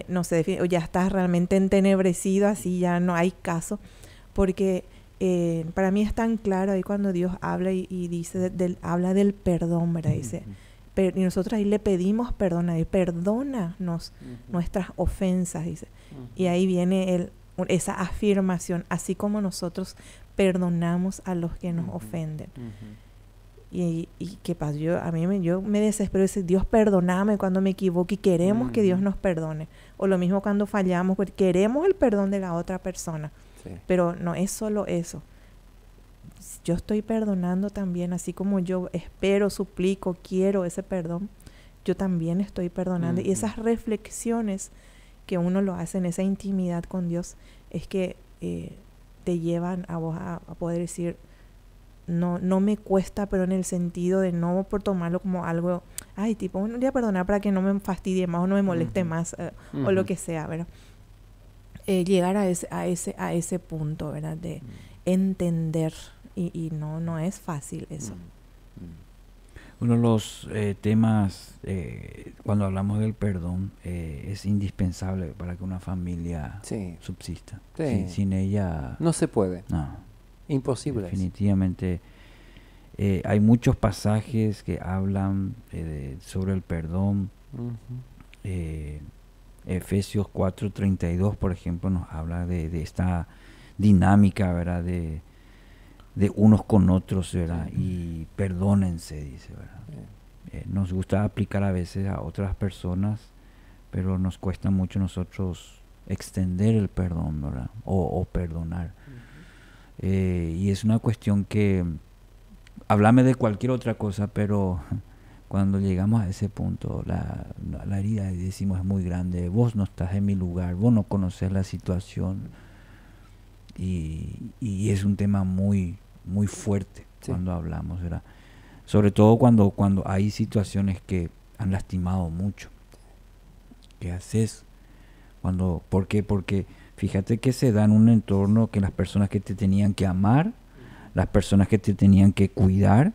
no se define, o ya estás realmente entenebrecido, así ya no hay caso. Porque para mí es tan claro ahí cuando Dios habla y dice, habla del perdón, ¿verdad? Dice, y nosotros ahí le pedimos perdón a Dios, perdónanos nuestras ofensas, dice. Y ahí viene esa afirmación, así como nosotros perdonamos a los que nos ofenden. Y qué pasa, yo me desespero, dice, Dios perdóname cuando me equivoco, y queremos que Dios nos perdone. O lo mismo cuando fallamos, porque queremos el perdón de la otra persona. Sí. Pero no es solo eso. Yo estoy perdonando también, así como yo espero, suplico, quiero ese perdón, yo también estoy perdonando. Y esas reflexiones que uno lo hace en esa intimidad con Dios es que te llevan a vos a poder decir, no me cuesta, pero en el sentido de no por tomarlo como algo, ay, tipo, bueno, voy a perdonar para que no me fastidie más o no me moleste más, o lo que sea, ¿verdad? Llegar a ese punto, ¿verdad? De entender, y no es fácil eso. Uno de los temas, cuando hablamos del perdón, es indispensable para que una familia subsista. Sí. Sin ella... No se puede. No. Imposible. Definitivamente. Hay muchos pasajes que hablan sobre el perdón. Efesios 4:32, por ejemplo, nos habla de esta dinámica, ¿verdad? De unos con otros, ¿verdad? Y perdónense, dice, ¿verdad? Nos gusta aplicar a veces a otras personas, pero nos cuesta mucho nosotros extender el perdón, ¿verdad? O perdonar. Y es una cuestión que, háblame de cualquier otra cosa, pero cuando llegamos a ese punto, la herida, decimos, es muy grande. Vos no estás en mi lugar, vos no conoces la situación, y es un tema muy, muy fuerte cuando hablamos, ¿verdad? Sobre todo cuando hay situaciones que han lastimado mucho. ¿Qué haces? ¿Por qué? Porque fíjate que se da en un entorno que las personas que te tenían que amar, las personas que te tenían que cuidar,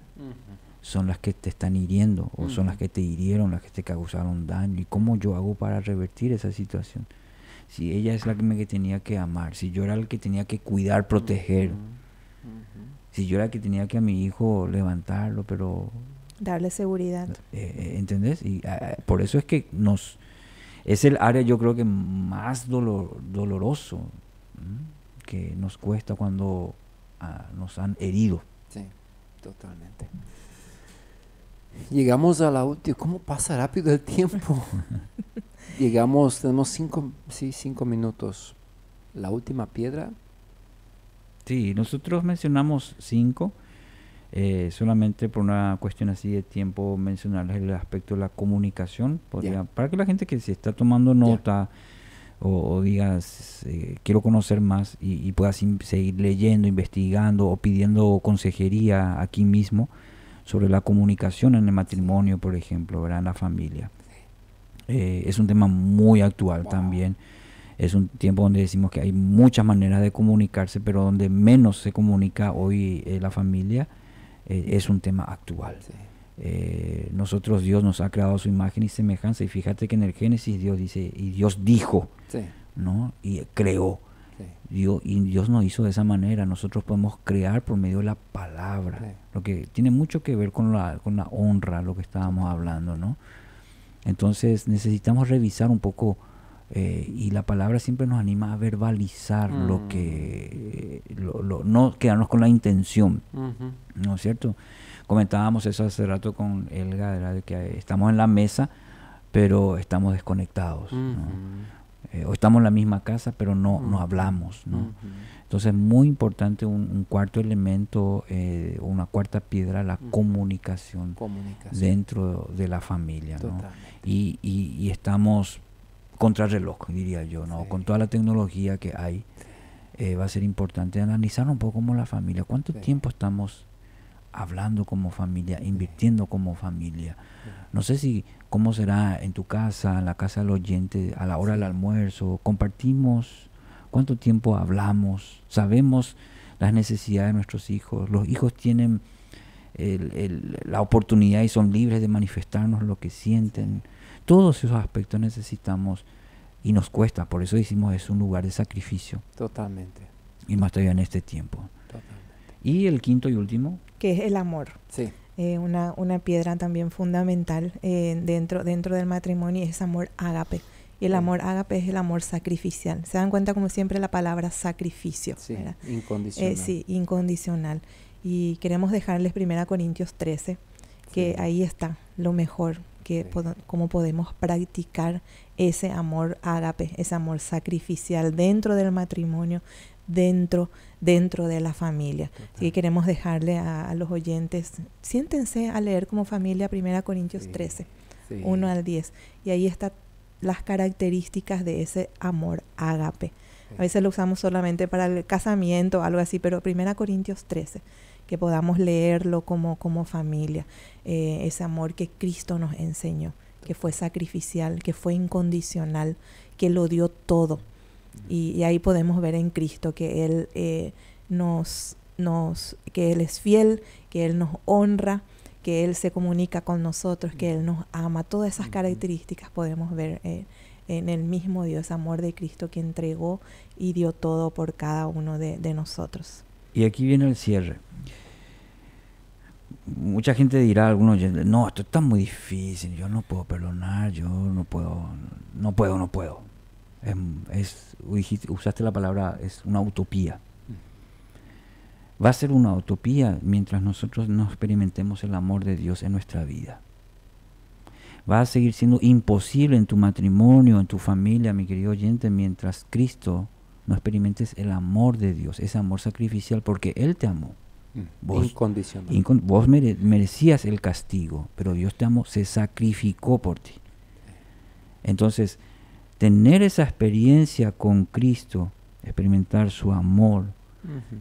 son las que te están hiriendo, o son las que te hirieron, las que te causaron daño. ¿Y cómo yo hago para revertir esa situación? Si ella es la que me tenía que amar, si yo era el que tenía que cuidar, proteger, si yo era el que tenía que a mi hijo levantarlo, pero... darle seguridad. ¿Entendés? Y por eso es que es el área, yo creo que más doloroso que nos cuesta cuando nos han herido. Sí, totalmente. Llegamos a la última. ¿Cómo pasa rápido el tiempo? Tenemos 5 minutos. La última piedra. Sí, nosotros mencionamos 5. Solamente por una cuestión así de tiempo mencionarles el aspecto de la comunicación, para que la gente que se está tomando nota o digas quiero conocer más y pueda seguir leyendo, investigando o pidiendo consejería aquí mismo sobre la comunicación en el matrimonio, por ejemplo, ¿verdad? En la familia. Es un tema muy actual también. Es un tiempo donde decimos que hay muchas maneras de comunicarse, pero donde menos se comunica hoy la familia. Es un tema actual. Nosotros, Dios nos ha creado a su imagen y semejanza, y fíjate que en el Génesis Dios dice, y Dios dijo, ¿no? Y creó. Y Dios nos hizo de esa manera. Nosotros podemos crear por medio de la palabra, lo que tiene mucho que ver con la honra, lo que estábamos hablando, ¿no? Entonces necesitamos revisar un poco, y la palabra siempre nos anima a verbalizar lo que no quedarnos con la intención, ¿no es cierto? Comentábamos eso hace rato con Elga, ¿verdad? De que estamos en la mesa pero estamos desconectados, ¿no? O estamos en la misma casa pero no hablamos, ¿no? Entonces es muy importante un cuarto elemento, una cuarta piedra, la comunicación dentro de la familia, ¿no? Y estamos contrarreloj, diría yo, ¿no? Con toda la tecnología que hay, va a ser importante analizar un poco como la familia. ¿Cuánto tiempo estamos hablando como familia, invirtiendo como familia? No sé cómo será en tu casa, en la casa del oyente, a la hora del almuerzo. Compartimos, cuánto tiempo hablamos, sabemos las necesidades de nuestros hijos. Los hijos tienen la oportunidad y son libres de manifestarnos lo que sienten. Todos esos aspectos necesitamos y nos cuesta, por eso decimos es un lugar de sacrificio. Totalmente. Y más todavía en este tiempo. Totalmente. Y el quinto y último. Que es el amor. Sí. Una piedra también fundamental dentro del matrimonio es amor ágape. Y el amor ágape es el amor sacrificial. ¿Se dan cuenta como siempre la palabra sacrificio? Sí, ¿verdad? incondicional. Sí, incondicional. Y queremos dejarles 1 Corintios 13, que ahí está lo mejor, que cómo podemos practicar ese amor ágape, ese amor sacrificial dentro del matrimonio, dentro de la familia. Total. Así que queremos dejarle a los oyentes, siéntense a leer como familia 1 Corintios 13, 1 al 10. Y ahí están las características de ese amor ágape. A veces lo usamos solamente para el casamiento o algo así, pero 1 Corintios 13, que podamos leerlo como familia. Ese amor que Cristo nos enseñó, que fue sacrificial, que fue incondicional, que lo dio todo. Y ahí podemos ver en Cristo que Él que Él es fiel, que Él nos honra, que Él se comunica con nosotros, que Él nos ama. Todas esas características podemos ver en el mismo Dios, amor de Cristo que entregó y dio todo por cada uno de nosotros. Y aquí viene el cierre. Mucha gente dirá, algunos, no, esto está muy difícil, yo no puedo perdonar, yo no puedo. Usaste la palabra, es una utopía. Va a ser una utopía mientras nosotros no experimentemos el amor de Dios en nuestra vida. Va a seguir siendo imposible en tu matrimonio, en tu familia, mi querido oyente, mientras Cristo no experimentes el amor de Dios, ese amor sacrificial, porque Él te amó. Incondicional. Vos merecías el castigo, pero Dios te amó, se sacrificó por ti. Entonces, tener esa experiencia con Cristo, experimentar su amor,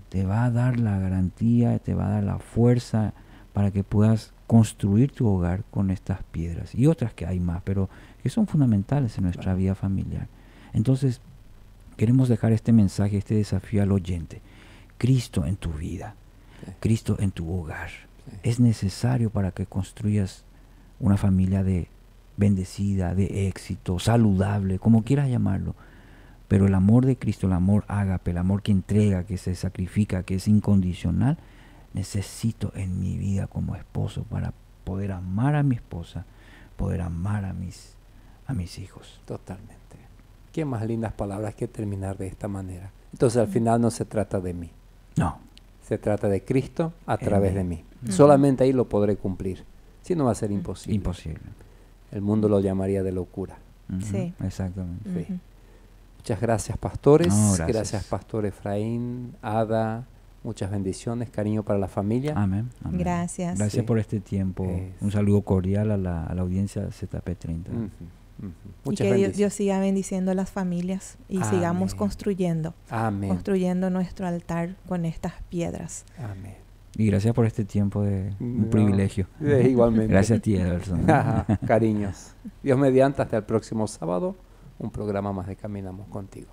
te va a dar la garantía, te va a dar la fuerza para que puedas construir tu hogar con estas piedras y otras que hay más, pero que son fundamentales en nuestra vida familiar. Entonces, queremos dejar este mensaje, este desafío al oyente. Cristo en tu vida, Cristo en tu hogar. Es necesario para que construyas una familia bendecida, de éxito, saludable, como quieras llamarlo. Pero el amor de Cristo, el amor ágape, el amor que entrega, que se sacrifica, que es incondicional, necesito en mi vida como esposo para poder amar a mi esposa, poder amar a mis hijos. Totalmente. Qué más lindas palabras que terminar de esta manera. Entonces al final no se trata de mí. No. Se trata de Cristo a través de mí. Solamente ahí lo podré cumplir. Si no va a ser imposible. Imposible. El mundo lo llamaría de locura. Sí. Exactamente. Sí. Muchas gracias, pastores. No, gracias, pastor Efraín, Ada. Muchas bendiciones, cariño para la familia. Amén. Amén. Gracias. Gracias por este tiempo. Un saludo cordial a la audiencia de ZP30. Y que Dios siga bendiciendo a las familias y sigamos construyendo. Amén. Construyendo nuestro altar con estas piedras. Amén. Y gracias por este tiempo de un privilegio. Igualmente. Gracias a ti, Ederson. Cariños. Dios mediante, hasta el próximo sábado, un programa más de Caminamos Contigo.